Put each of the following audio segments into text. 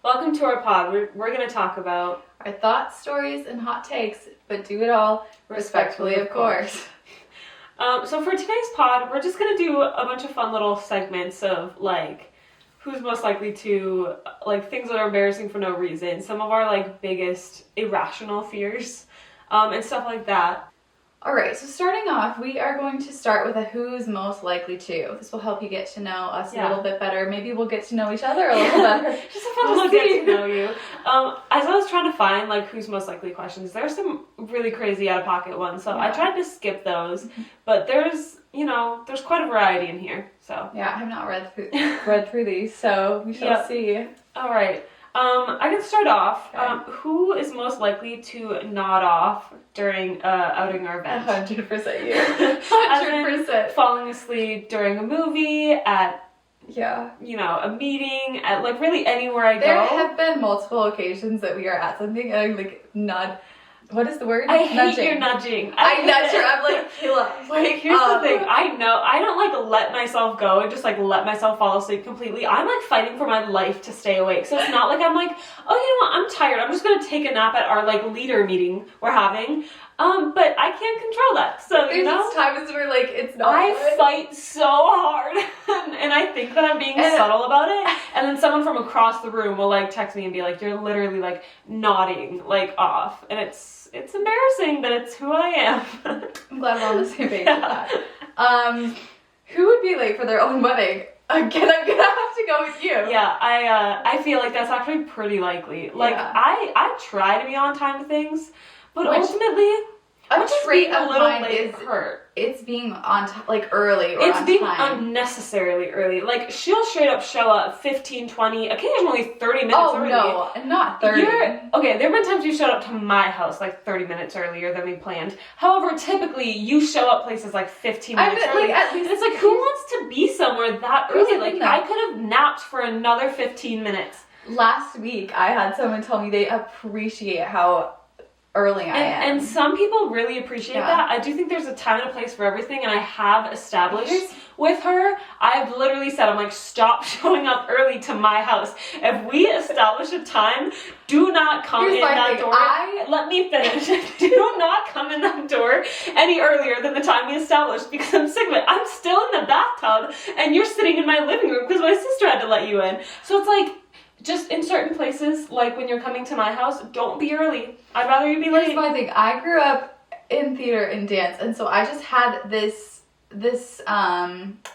Welcome to our pod. We're going to talk about our thoughts, stories, and hot takes, but do it all respectfully, of course. So for today's pod, we're just going to do a bunch of fun little segments of, like, who's most likely to, like, things that are embarrassing for no reason. Some of our, like, biggest irrational fears, and stuff like that. Alright, so starting off, we are going to start with a who's most likely to. This will help you get to know us a little bit better. Maybe we'll get to know each other a little better. Just a fun little get to know you. As I was trying to find, like, who's most likely questions, there's some really crazy out-of-pocket ones, so I tried to skip those, but there's quite a variety in here, so. Yeah, I have not read through these, so we shall see. Alright. I can start off. Okay. Who is most likely to nod off during outing or event? 100% you. 100%. Falling asleep during a movie, at a meeting, at like really anywhere I go. There have been multiple occasions that we are at something and I'm like nod. What is the word? I hate your nudging. I nudge her. I'm like, Kayla. Like, here's the thing. I know. I don't like let myself go and just like let myself fall asleep completely. I'm like fighting for my life to stay awake. So it's not like I'm like, oh, you know what? I'm tired. I'm just gonna take a nap at our like leader meeting we're having. But I can't control that. So there's times where like it's not. I fight so hard, and I think that I'm being subtle about it. And then someone from across the room will like text me and be like, "You're literally like nodding like off," and it's embarrassing, but it's who I am. I'm glad we're on the same page with that. Who would be late for their own wedding? Again, I'm gonna have to go with you. Yeah, I feel like that's actually pretty likely. Like I try to be on time to things. But ultimately, a trait of mine is hurt. It's being on like early or it's on being time. Unnecessarily early. Like she'll straight up show up 15, 20, occasionally 30 minutes early. Oh no, not 30. Okay, there have been times you showed up to my house like 30 minutes earlier than we planned. However, typically you show up places like 15 minutes early. Like, at least and it's like, who wants to be somewhere that early? Like I could have napped for another 15 minutes. Last week I had someone tell me they appreciate how early I am. And some people really appreciate that. I do think there's a time and a place for everything, and I have established with her, I've literally said, I'm like, stop showing up early to my house. If we establish a time, do not come in that door. Let me finish. Do not come in that door any earlier than the time we established, because I'm sick of it. I'm still in the bathtub, and you're sitting in my living room because my sister had to let you in. So it's like, just in certain places, like when you're coming to my house, don't be early. I'd rather you be late. Here's my thing. I grew up in theater and dance, and so I just had this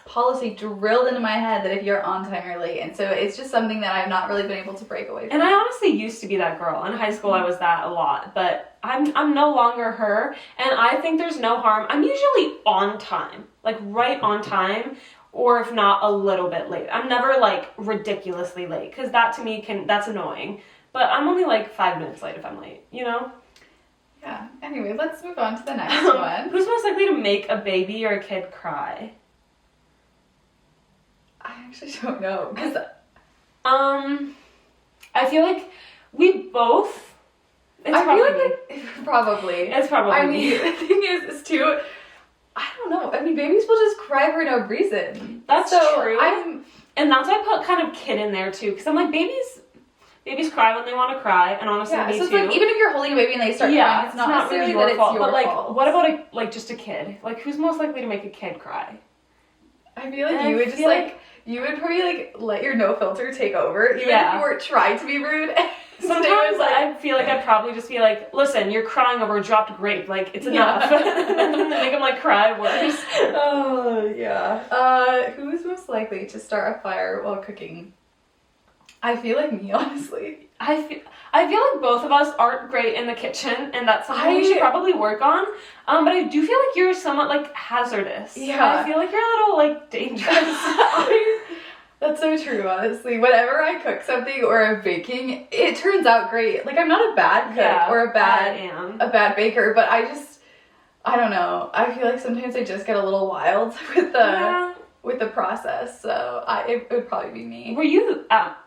policy drilled into my head that if you're on time, you're late. And so it's just something that I've not really been able to break away from. And I honestly used to be that girl. In high school, I was that a lot. But I'm no longer her, and I think there's no harm. I'm usually on time, like right on time, or if not, a little bit late. I'm never, like, ridiculously late, because that, to me, that's annoying. But I'm only, like, 5 minutes late if I'm late, you know? Yeah. Anyway, let's move on to the next one. Who's most likely to make a baby or a kid cry? I actually don't know, because... I feel like we both... Probably. It's probably I mean, the thing is too... I don't know. I mean, babies will just cry for no reason. That's true. And that's why I put kind of kid in there too, because I'm like, babies cry when they want to cry, and honestly, me so it's too. like, even if you're holding a baby and they start crying, it's not necessarily really your fault. But like, what about just a kid? Like, who's most likely to make a kid cry? I feel like you would just like you would probably like let your no filter take over, even if you weren't trying to be rude. Sometimes I feel like I'd probably just be like, listen, you're crying over a dropped grape, like, it's enough. Make them like cry worse. Oh yeah. Who's most likely to start a fire while cooking? I feel like me, honestly. I feel like both of us aren't great in the kitchen, and that's something we should probably work on. But I do feel like you're somewhat like hazardous. Yeah. I feel like you're a little like dangerous. That's so true, honestly. Whenever I cook something or I'm baking, it turns out great. Like, I'm not a bad cook or a bad baker, but I don't know. I feel like sometimes I just get a little wild with the process. So it would probably be me. Were you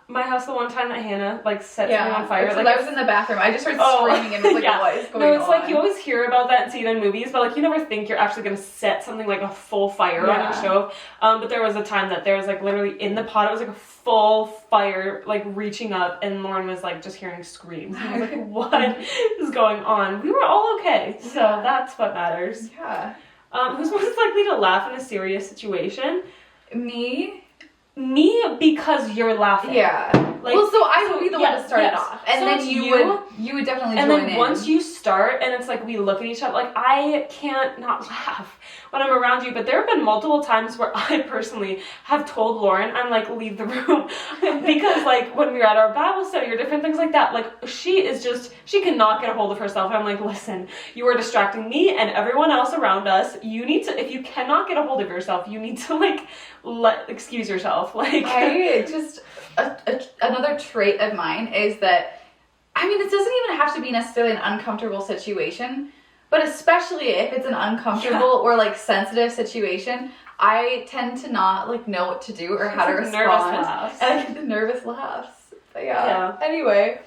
my house the one time that Hannah like set something on fire. Like I was in the bathroom. I just started screaming and was like, what is going on? No, it's like you always hear about that and see it in movies, but like you never think you're actually gonna set something like a full fire on your stove. But there was a time that there was like literally in the pot, it was like a full fire, like reaching up, and Lauren was like just hearing screams. And I was like, what is going on? We were all okay, so that's what matters. Yeah. Who's most likely to laugh in a serious situation? Me, because you're laughing. Yeah. Like, well, so I would be the one to start it off, and so then you would definitely join in. And then once you start, and it's like we look at each other, like I can't not laugh when I'm around you. But there have been multiple times where I personally have told Lauren, I'm like, leave the room, because like when we were at our Bible study or different things like that, like she cannot get a hold of herself. And I'm like, listen, you are distracting me and everyone else around us. You need to, if you cannot get a hold of yourself, you need to like excuse yourself. Like I just another trait of mine is that, I mean, this doesn't even have to be necessarily an uncomfortable situation, but especially if it's an uncomfortable or like sensitive situation, I tend to not like know what to do or how to respond. Nervous laughs. And I get the nervous laughs. But yeah. Anyway,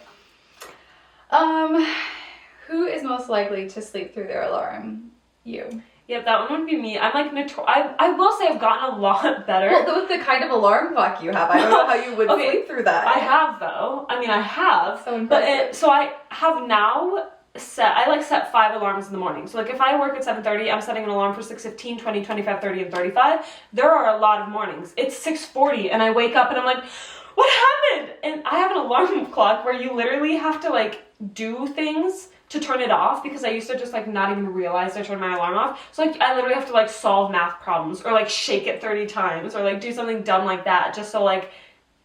who is most likely to sleep through their alarm? You. Yep, that one would be me. I'm like, I will say I've gotten a lot better. Well, with the kind of alarm clock you have, I don't know how you would sleep through that. I have, though. I mean, I have. So impressive. So I have now set 5 alarms in the morning. So like if I work at 7:30, I'm setting an alarm for 6:15, 20, 25, 30, and 35. There are a lot of mornings. It's 6:40 and I wake up and I'm like, what happened? And I have an alarm clock where you literally have to like do things to turn it off, because I used to just like not even realize I turned my alarm off. So like I literally have to like solve math problems or like shake it 30 times or like do something dumb like that, just so like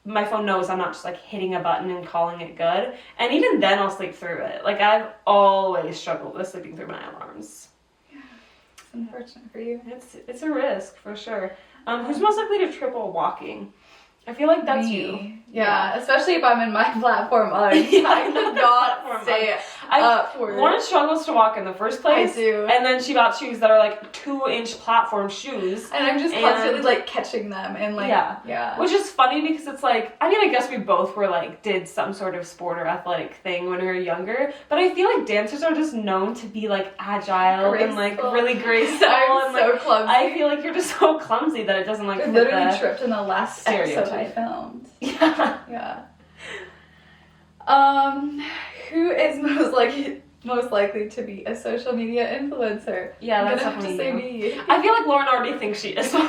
my phone knows I'm not just like hitting a button and calling it good. And even then I'll sleep through it. Like I've always struggled with sleeping through my alarms. Yeah, it's unfortunate for you. It's a risk for sure. Who's most likely to trip while walking? I feel like that's you. Yeah, especially if I'm in my platform Uggs. I cannot stay up for it. Lauren struggles to walk in the first place. I do. And then she got shoes that are like 2-inch platform shoes. And I'm just constantly like catching them and like, yeah. Which is funny because it's like, I mean, I guess we both were like, did some sort of sport or athletic thing when we were younger. But I feel like dancers are just known to be like agile and like really graceful. I'm so clumsy. I feel like you're just so clumsy that it doesn't like I literally tripped in the last episode I filmed. Yeah. Yeah. Who is most likely to be a social media influencer? Yeah, that's definitely say me. I feel like Lauren already thinks she is one.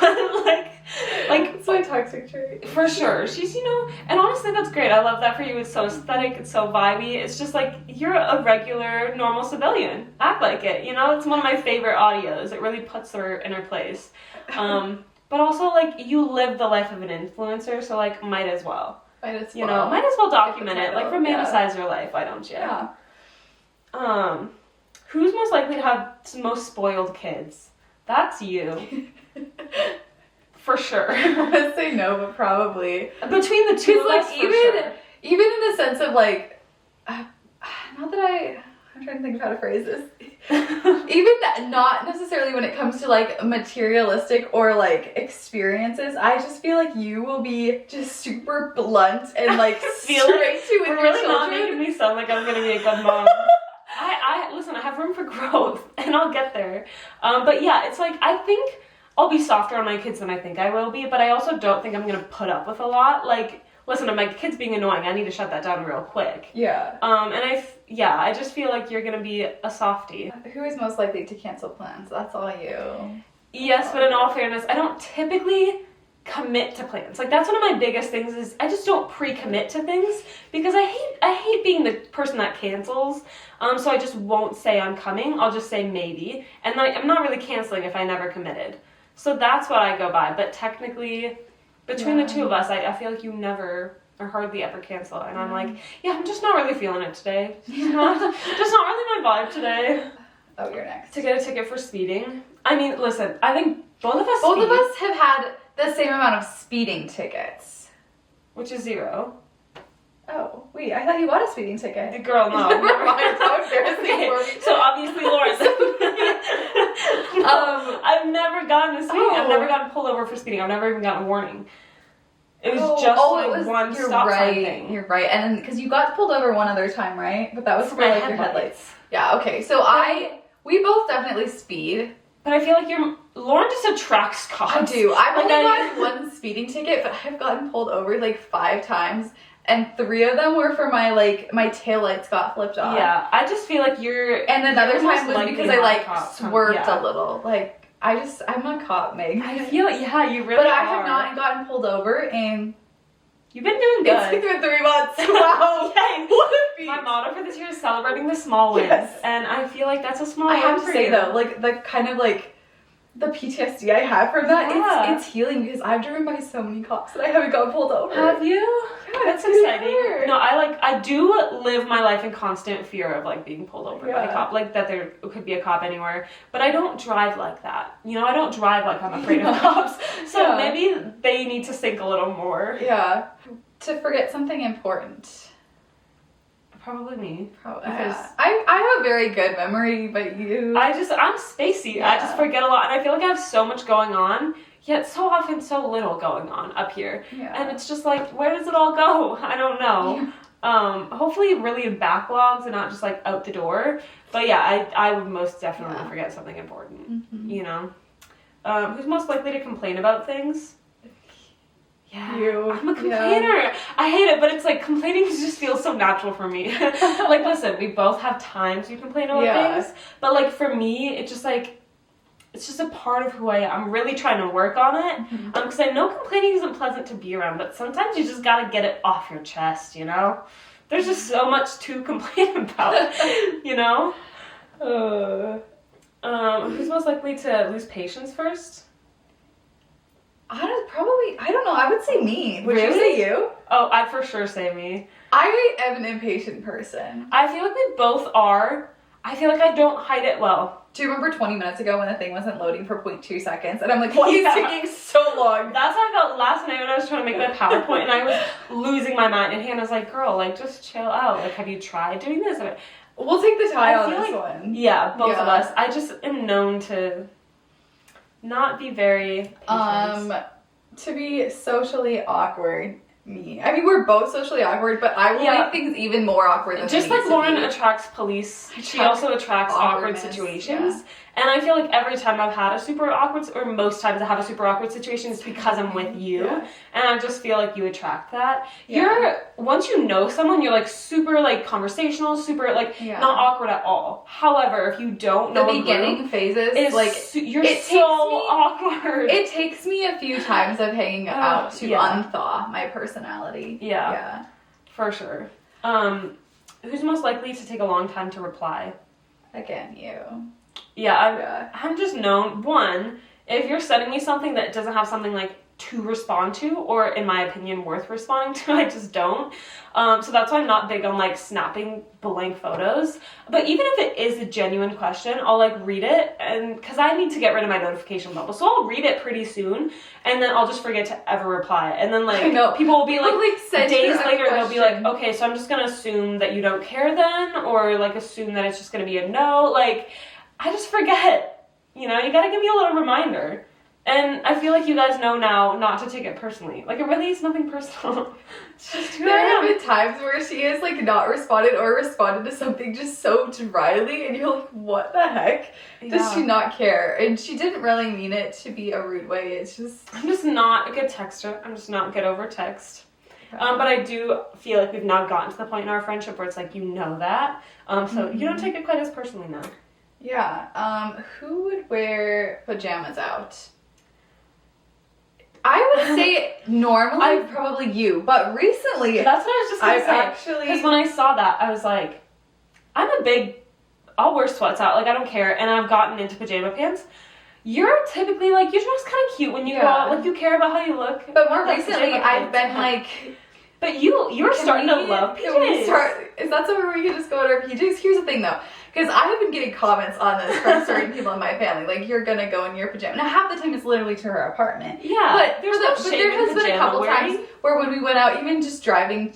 like it's my toxic trait. For sure. She's, and honestly that's great. I love that for you. It's so aesthetic, it's so vibey. It's just like you're a regular, normal civilian. Act like it, It's one of my favorite audios. It really puts her in her place. But also, like, you live the life of an influencer, so, like, might as well. Might as well. Might as well document it. Like, romanticize your life, why don't you? Yeah. Who's most likely to have most spoiled kids? That's you. For sure. I would say no, but probably. Between the two of us, even in the sense of, like, not that I'm trying to think of how to phrase this. Even not necessarily when it comes to like materialistic or like experiences, I just feel like you will be just super blunt and like straight to with your really children. Not making me sound like I'm gonna be a good mom. I listen, I have room for growth and I'll get there. But yeah, it's like I think I'll be softer on my kids than I think I will be, but I also don't think I'm gonna put up with a lot. Like, listen, to my kids being annoying, I need to shut that down real quick. Yeah. I just feel like you're gonna be a softie. Who is most likely to cancel plans? That's all you. Yes, but in all fairness, I don't typically commit to plans. Like, that's one of my biggest things is I just don't pre-commit to things because I hate being the person that cancels. So I just won't say I'm coming. I'll just say maybe. And like, I'm not really canceling if I never committed. So that's what I go by. But technically, between the two of us, I feel like you never or hardly ever cancel. And I'm like, I'm just not really feeling it today. Just not really my vibe today. Oh, you're next. To get a ticket for speeding. I mean, listen, I think both of us have had the same amount of speeding tickets. Which is 0. Oh, wait, I thought you bought a speeding ticket. The girl, no. Never mind, how embarrassing for me. So obviously Lauren's. No, I've never gotten a speeding. I've never gotten pulled over for speeding. I've never even gotten a warning. It was just one stop sign thing. You're right. And then, because you got pulled over one other time, right? But that was for like your headlights. Yeah, okay. So we both definitely speed. But I feel like Lauren just attracts cops. I do. I've only gotten one speeding ticket, but I've gotten pulled over like 5 times. And 3 of them were for my taillights got flipped off. Yeah, I just feel like you're... And another time was because I swerved a little. I'm a cop, Meg. I feel, you really But I have not gotten pulled over, and you've been doing good. It's been 3 months. Wow. What a feat. My motto for this year is celebrating the small wins. Yes. And I feel like that's a small win. I have to say though, the kind of the PTSD I have from that, it's healing because I've driven by so many cops that I haven't gotten pulled over. Have you? Yeah, that's exciting. No, I do live my life in constant fear of being pulled over by a cop, that there could be a cop anywhere. But I don't drive like that. I don't drive like I'm afraid of cops. So maybe they need to think a little more. Yeah. To forget something important. Probably me. Probably. I have a very good memory, but you... I'm spacey. Yeah. I just forget a lot, and I feel like I have so much going on, yet so often so little going on up here. Yeah. And it's just where does it all go? I don't know. Yeah. Hopefully really in backlogs and not just out the door. But yeah, I would most definitely forget something important. Mm-hmm. Who's most likely to complain about things? Yeah, you. I'm a complainer. Yeah. I hate it, but it's complaining just feels so natural for me. Listen, we both have times we complain about things, but for me, it's just it's just a part of who I am. I'm really trying to work on it, because I know complaining isn't pleasant to be around, but sometimes you just gotta get it off your chest, There's just so much to complain about, Who's most likely to lose patience first? I don't know. I would say me. Would you say you? Oh, I'd for sure say me. I am an impatient person. I feel like we both are. I feel like I don't hide it well. Do you remember 20 minutes ago when the thing wasn't loading for 0.2 seconds? And I'm like, why is it taking so long? That's how I felt last night when I was trying to make my PowerPoint and I was losing my mind. And Hannah's like, girl, just chill out. Have you tried doing this? We'll take the tie on this one. Yeah, both of us. I just am known to not be very patient. To be socially awkward, me. I mean, we're both socially awkward, but I will make things even more awkward than just Lauren attracts police, she also attracts awkward situations. Yeah. And I feel like every time I've had a super awkward, or most times I have a super awkward situation, it's because I'm with you. Yeah. And I just feel like you attract that. Yeah. Once you know someone, you're super conversational, super not awkward at all. However, if you don't know the beginning phases, you're so awkward. It takes me a few times of hanging out to unthaw my personality. Yeah. For sure. Who's most likely to take a long time to reply? Again, you. Yeah, I'm just known, one, if you're sending me something that doesn't have something to respond to, or in my opinion worth responding to, I just don't. So that's why I'm not big on snapping blank photos. But even if it is a genuine question, I'll read it, and because I need to get rid of my notification bubble, so I'll read it pretty soon, and then I'll just forget to ever reply. And then people will be days later they'll be okay, so I'm just gonna assume that you don't care then, or assume that it's just gonna be a no. I just forget. You gotta give me a little reminder. And I feel like you guys know now not to take it personally. It really is nothing personal. It's just who I am. There have been times where she has not responded or responded to something just so dryly, and you're like, what the heck? Does she not care? And she didn't really mean it to be a rude way. It's just... I'm just not a good texter. I'm just not good over text. But I do feel like we've now gotten to the point in our friendship where it's that. So you don't take it quite as personally now. Yeah. Who would wear pajamas out? I would say normally probably you, but recently that's what I was just gonna say. Because when I saw that, I was like, I'll wear sweats out, I don't care, and I've gotten into pajama pants. You're typically you're just kind of cute when you go out, you care about how you look. But more recently, I've been But you're starting to love PJs. Is that somewhere where we can just go to our PJs? Here's the thing though, because I have been getting comments on this from certain people in my family, you're gonna go in your pajama. Now half the time it's literally to her apartment. Yeah, but there has been a couple times where when we went out, even just driving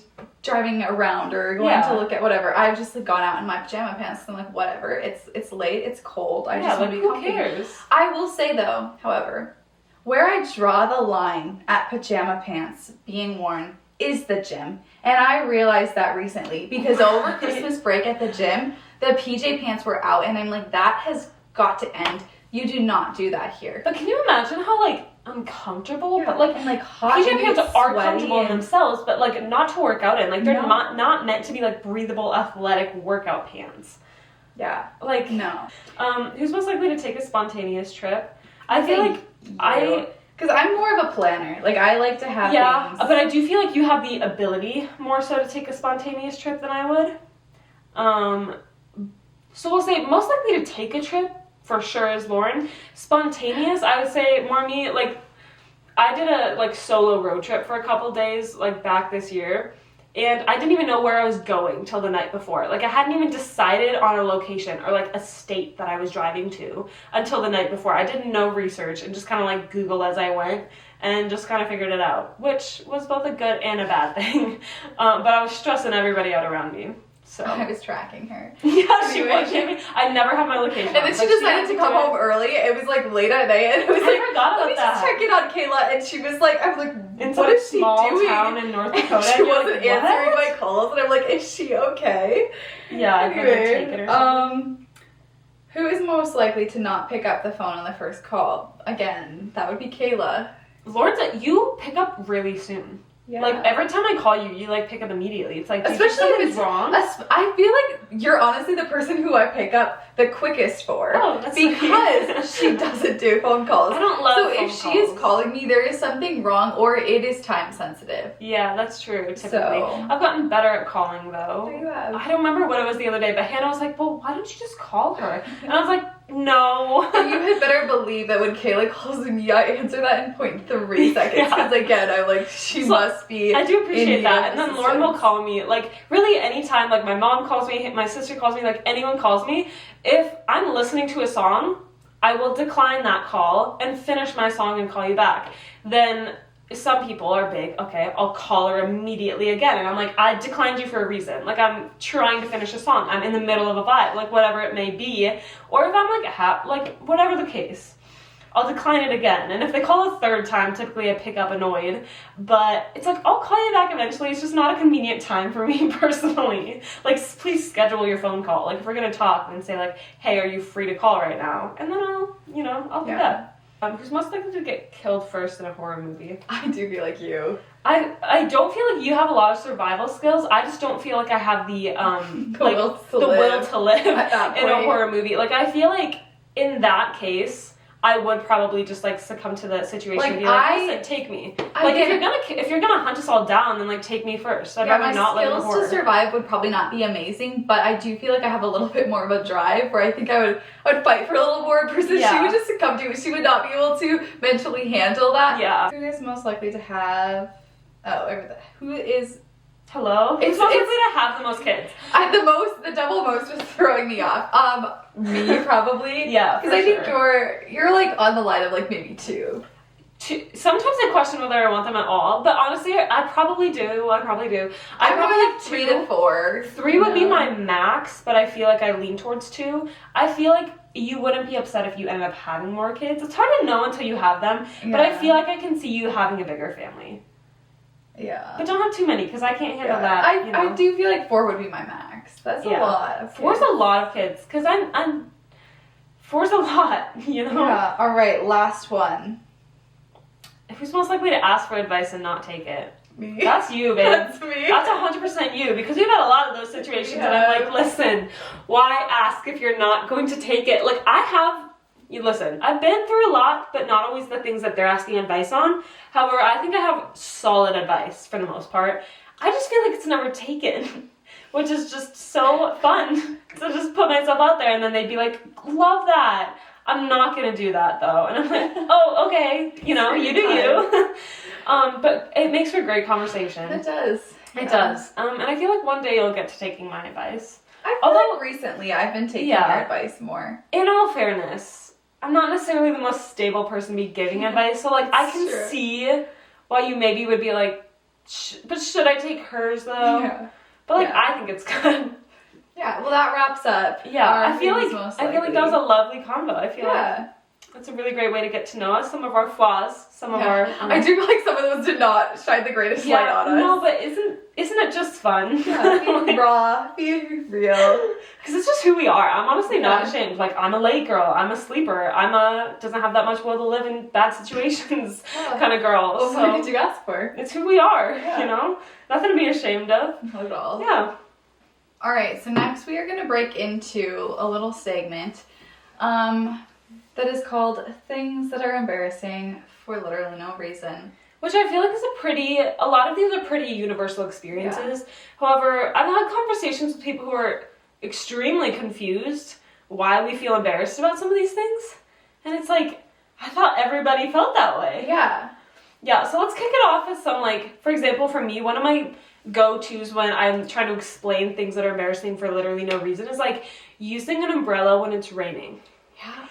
around or going to look at whatever, I've just gone out in my pajama pants and whatever. It's late, it's cold. I just want to be comfy. Who cares? I will say though, however, Where I draw the line at pajama pants being worn is the gym. And I realized that recently because over Christmas break at the gym, the PJ pants were out and I'm like, that has got to end. You do not do that here. But can you imagine how, like, uncomfortable? Yeah, but, like, and, like, hot PJ pants are comfortable in and themselves, but, like, not to work out in. Like, they're not meant to be, like, breathable, athletic workout pants. Yeah. Like, no. Who's most likely to take a spontaneous trip? I feel like because I'm more of a planner. Like, I like to have things. But I do feel like you have the ability more so to take a spontaneous trip than I would. So we'll say most likely to take a trip for sure is Lauren. Spontaneous, I would say more me. Like, I did a like solo road trip for a couple days like back this year, and I didn't even know where I was going till the night before. Like, I hadn't even decided on a location or like a state that I was driving to until the night before. I did no research and just kind of like Googled as I went and just kind of figured it out, which was both a good and a bad thing. But I was stressing everybody out around me. So I was tracking her. Yeah, she was. I never have my location. And then she decided to come home early. It was like late at night, and it was like, forgot about let me just check in on Kayla. And she was like, I was like, in what is she small doing? Town in North Dakota. And she wasn't like, answering my calls, and I'm like, is she okay? Yeah, I couldn't take it or something. Who is most likely to not pick up the phone on the first call? Again, that would be Kayla. Lauren, you pick up really soon. Yeah. Like, every time I call you, you, like, pick up immediately. It's like, especially if it's wrong. I feel like you're honestly the person who I pick up the quickest for. Oh, that's because she doesn't do phone calls. I don't love phone calls. So if she is calling me, there is something wrong or it is time sensitive. Yeah, that's true, typically. So, I've gotten better at calling, though. You have. I don't remember what it was the other day, but Hannah was like, well, why don't you just call her? And I was like, no. You had better believe that when Kayla calls me, I answer that in 0.3 seconds. Because again, I'm like, she must be. I do appreciate that. And then assistance. Lauren will call me, like, really anytime, like, my mom calls me, my sister calls me, like, anyone calls me. If I'm listening to a song, I will decline that call and finish my song and call you back. Then some people are big, okay, I'll call her immediately again. And I'm like, I declined you for a reason. Like, I'm trying to finish a song. I'm in the middle of a vibe, like, whatever it may be. Or if I'm, like, whatever the case, I'll decline it again. And if they call a third time, typically I pick up annoyed. But it's like, I'll call you back eventually. It's just not a convenient time for me personally. Like, please schedule your phone call. Like, if we're going to talk, then say, like, hey, are you free to call right now? And then I'll do that. Who's most likely to get killed first in a horror movie? I do feel like you. I don't feel like you have a lot of survival skills. I just don't feel like I have the will to live in a horror movie. Like, I feel like in that case, I would probably just like succumb to the situation and be like, listen, take me. Like, if you're gonna hunt us all down, then like take me first. I'd rather not live in horror. My skills to survive would probably not be amazing, but I do feel like I have a little bit more of a drive where I think I would fight for a little more versus she would just succumb to it. She would not be able to mentally handle that. Yeah. Who is most likely to have who is Hello? It's most likely to have the most kids. The double most was throwing me off. Me probably. Yeah, because I think you're like on the line of like maybe two. Sometimes I question whether I want them at all, but honestly, I probably do. I probably like 3 to 4. 3 would be my max, but I feel like I lean towards 2. I feel like you wouldn't be upset if you ended up having more kids. It's hard to know until you have them, but I feel like I can see you having a bigger family. Yeah. But don't have too many, because I can't handle that. I do feel like 4 would be my max. That's a lot of kids. 4's a lot of kids, because 4's a lot, you know? Yeah. All right, last one. Who's most likely to ask for advice and not take it? Me. That's you, babe. That's me. That's 100% you, because we've had a lot of those situations, and I'm like, listen, why ask if you're not going to take it? Like, I've been through a lot, but not always the things that they're asking advice on. However, I think I have solid advice for the most part. I just feel like it's never taken, which is just so fun to just put myself out there, and then they'd be like, love that. I'm not going to do that, though. And I'm like, oh, okay, you do you. But it makes for great conversation. It does. It does. And I feel like one day you'll get to taking my advice. I feel like recently I've been taking your advice more. In all fairness, I'm not necessarily the most stable person to be giving advice, so, like, I can see why you maybe would be like, but should I take hers, though? Yeah. But, like, I think it's good. Yeah, well, that wraps up. Yeah, I feel like that was a lovely convo. I feel like It's a really great way to get to know us, some of our flaws, some of our... I do feel like some of those did not shine the greatest light on us. No, but isn't it just fun? Yeah, be raw, be real. Because it's just who we are. I'm honestly not ashamed. Like, I'm a late girl. I'm a sleeper. I'm a doesn't have that much will to live in bad situations kind of girl. Well, what did you ask for? It's who we are, you know? Nothing to be ashamed of. Not at all. Yeah. Alright, so next we are going to break into a little segment that is called Things That Are Embarrassing for Literally No Reason. Which I feel like is a lot of these are pretty universal experiences. Yeah. However, I've had conversations with people who are extremely confused why we feel embarrassed about some of these things. And it's like, I thought everybody felt that way. Yeah. Yeah, so let's kick it off with some, like, for example, for me, one of my go-tos when I'm trying to explain things that are embarrassing for literally no reason is, like, using an umbrella when it's raining. Yeah.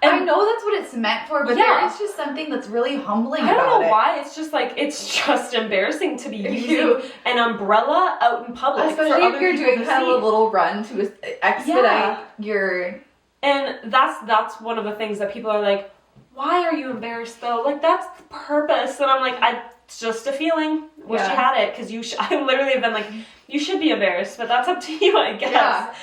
And I know that's what it's meant for, but there is just something that's really humbling about it. I don't know why. It's just like, it's just embarrassing to be using an umbrella out in public. Especially if you're doing kind of a little run to expedite your... And that's one of the things that people are like, why are you embarrassed though? Like, that's the purpose. And I'm like, it's just a feeling. Wish you had it, because I literally have been like, you should be embarrassed, but that's up to you, I guess. Yeah.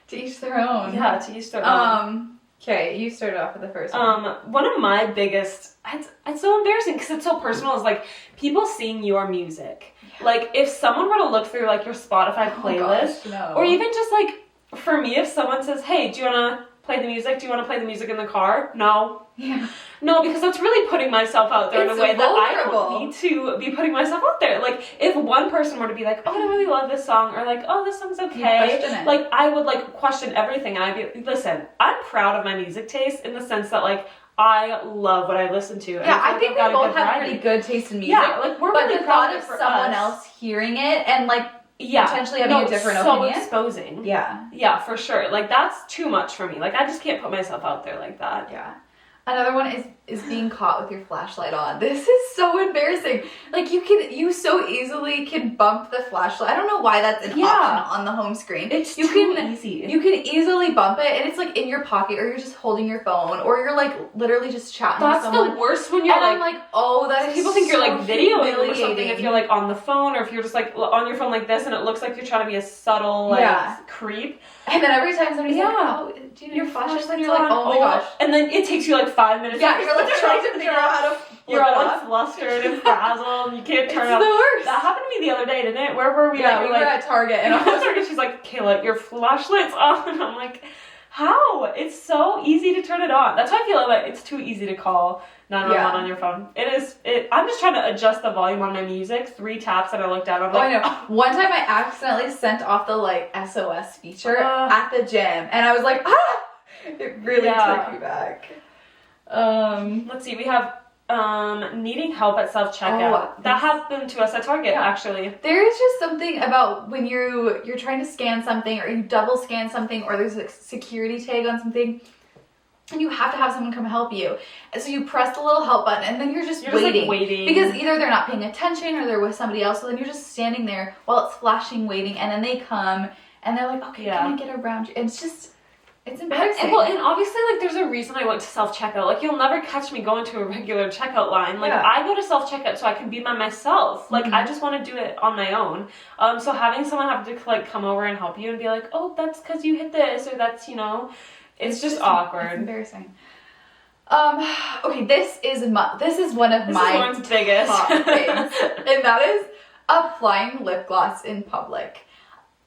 To each their own. Yeah, to each their own. Okay, you started off with the first one. One of my biggest, it's so embarrassing because it's so personal, is like people seeing your music. Yeah. Like if someone were to look through like your Spotify playlist, or even just like, for me, if someone says, hey, do you want to play the music? Do you want to play the music in the car? No. Yeah. No, because that's really putting myself out there in a way that I don't need to be putting myself out there. Like, if one person were to be like, oh, I really love this song, or like, oh, this song's okay. Like, I would like question everything, and I'd be, listen, I'm proud of my music taste in the sense that like, I love what I listen to. And I think we both have pretty good taste in music. Yeah, like we're really the thought of someone else hearing it and like potentially having a different opinion. So exposing. Yeah. Yeah, for sure. Like that's too much for me. Like I just can't put myself out there like that. Yeah. Another one is being caught with your flashlight on. This is so embarrassing. Like you so easily can bump the flashlight. I don't know why that's an option on the home screen. It's too easy. You can easily bump it, and it's like in your pocket, or you're just holding your phone, or you're like literally just chatting with someone. That's the worst when you're and I'm like, oh, that is people think you're like videoing or something if you're like on the phone, or if you're just like on your phone like this, and it looks like you're trying to be a subtle like creep. And then every time somebody's like, oh, do you know your flashlight? You're like, oh my gosh. And then it takes you like 5 minutes. Yeah, you're like trying to figure out how to you're all like flustered and frazzled, and you can't turn it off. It's the worst. That happened to me the other day, didn't it? Where were we? Yeah, we were at Target, and she's like, Kayla, your flashlight's on. And I'm like, how? It's so easy to turn it on. That's why I feel like it's too easy to call 911 on your phone. I'm just trying to adjust the volume on my music. 3 taps, and I looked down. I'm like, I know. One time I accidentally sent off the like SOS feature at the gym, and I was like, ah! It really took me back. Let's see. We have needing help at self-checkout. That happened to us at Target, actually. There is just something about when you're trying to scan something, or you double scan something, or there's a security tag on something, and you have to have someone come help you. And so you press the little help button, and then you're just waiting. Like waiting. Because either they're not paying attention, or they're with somebody else, so then you're just standing there while it's flashing, waiting, and then they come, and they're like, okay, can I get around you? And it's just... It's embarrassing. And obviously, like, there's a reason I went to self-checkout. Like, you'll never catch me going to a regular checkout line. Like, I go to self-checkout so I can be by myself. Like, I just want to do it on my own. So having someone have to, like, come over and help you and be like, oh, that's because you hit this, or that's, you know, it's just awkward. It's embarrassing. Okay, this is one of my biggest top things, and that is applying lip gloss in public.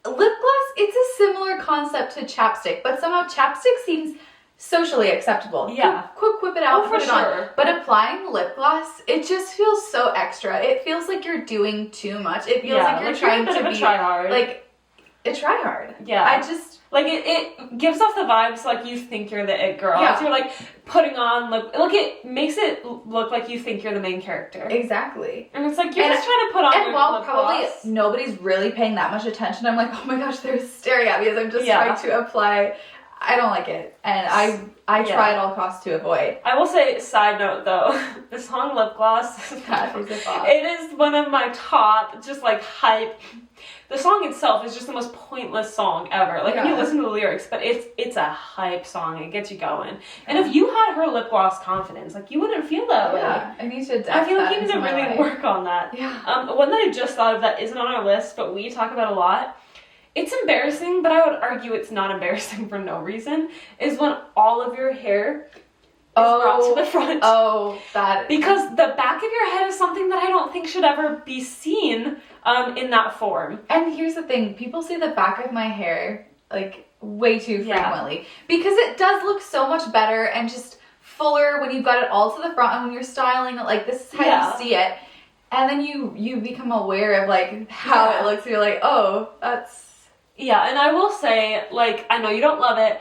Lip gloss, it's a similar concept to chapstick, but somehow chapstick seems socially acceptable. Yeah. Quick whip it out, put it on. sure. But applying lip gloss, it just feels so extra. It feels like you're doing too much. It feels like you're trying to be try hard. Like a try hard. Yeah. I just like it gives off the vibes like you think you're the it girl. Yeah. So you're like putting on it makes it look like you think you're the main character. Exactly. And it's like you're just trying to put on your lip gloss. And while probably nobody's really paying that much attention, I'm like, oh my gosh, they're staring at me as I'm just trying to apply. I don't like it, and I try at all costs to avoid. I will say, side note though, the song Lip Gloss, it is one of my top just like hype the song itself is just the most pointless song ever. Like, when you listen to the lyrics, but it's a hype song. It gets you going. And if you had her lip gloss confidence, like, you wouldn't feel that way. Yeah, I need to I feel like you need to really work on that. Yeah. One that I just thought of that isn't on our list, but we talk about a lot, it's embarrassing, but I would argue it's not embarrassing for no reason, is when all of your hair is brought to the front. Because the back of your head is something that I don't think should ever be seen in that form. And here's the thing, people see the back of my hair, like, way too frequently. Because it does look so much better and just fuller when you've got it all to the front, and when you're styling it, like, this is how you see it. And then you become aware of, like, how it looks, and you're like, oh, that's... Yeah, and I will say, like, I know you don't love it,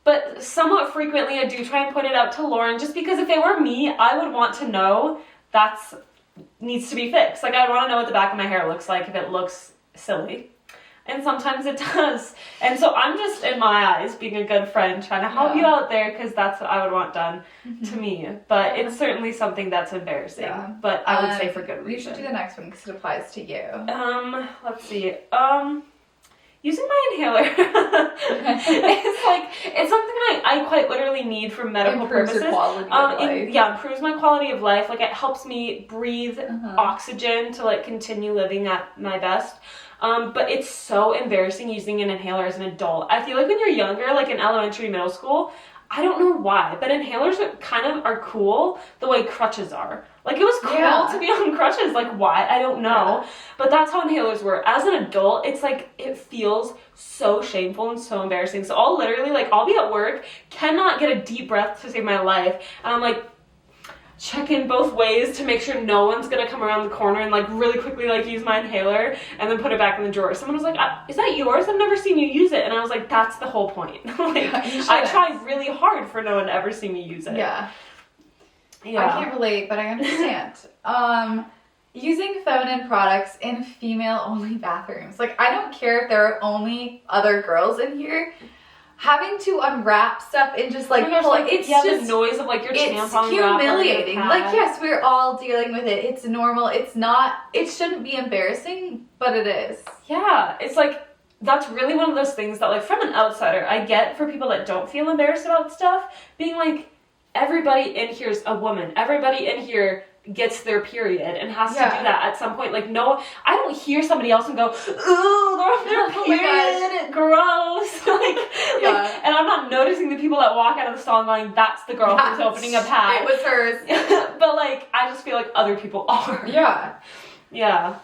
but somewhat frequently I do try and put it out to Lauren, just because if it were me, I would want to know that's needs to be fixed. Like, I want to know what the back of my hair looks like if it looks silly. And sometimes it does. And so I'm just, in my eyes, being a good friend, trying to help you out there, because that's what I would want done to me. But it's certainly something that's embarrassing. Yeah. But I would say for good reason. You should do the next one, because it applies to you. Let's see. Using my inhaler. It's something I quite literally need for medical purposes. Improves your quality of life. Improves my quality of life. Like, it helps me breathe oxygen to, like, continue living at my best. But it's so embarrassing using an inhaler as an adult. I feel like when you're younger, like in elementary, middle school, I don't know why, but inhalers kind of are cool the way crutches are. Like, it was cool to be on crutches. Like, why? I don't know. Yeah. But that's how inhalers were. As an adult, it's like, it feels so shameful and so embarrassing. So I'll literally, like, I'll be at work, cannot get a deep breath to save my life, and I'm like, checking both ways to make sure no one's gonna come around the corner and, like, really quickly, like, use my inhaler and then put it back in the drawer. Someone was like, is that yours? I've never seen you use it. And I was like, that's the whole point. Like, I try really hard for no one to ever see me use it. Yeah. I can't relate, but I understand. Using feminine products in female-only bathrooms. Like, I don't care if there are only other girls in here. Having to unwrap stuff and just, like, it's just... the noise of, like, your tampon. It's humiliating. Like, yes, we're all dealing with it. It's normal. It's not... It shouldn't be embarrassing, but it is. Yeah. It's, like, that's really one of those things that, like, from an outsider, I get for people that don't feel embarrassed about stuff, being like, everybody in here is a woman. Everybody in here gets their period and has to do that at some point. Like, no, I don't hear somebody else and go, ooh, they're on their period, gross. like, and I'm not noticing the people that walk out of the stall going, that's the girl who's opening a pad. It was hers. But, like, I just feel like other people are. Yeah. Yeah.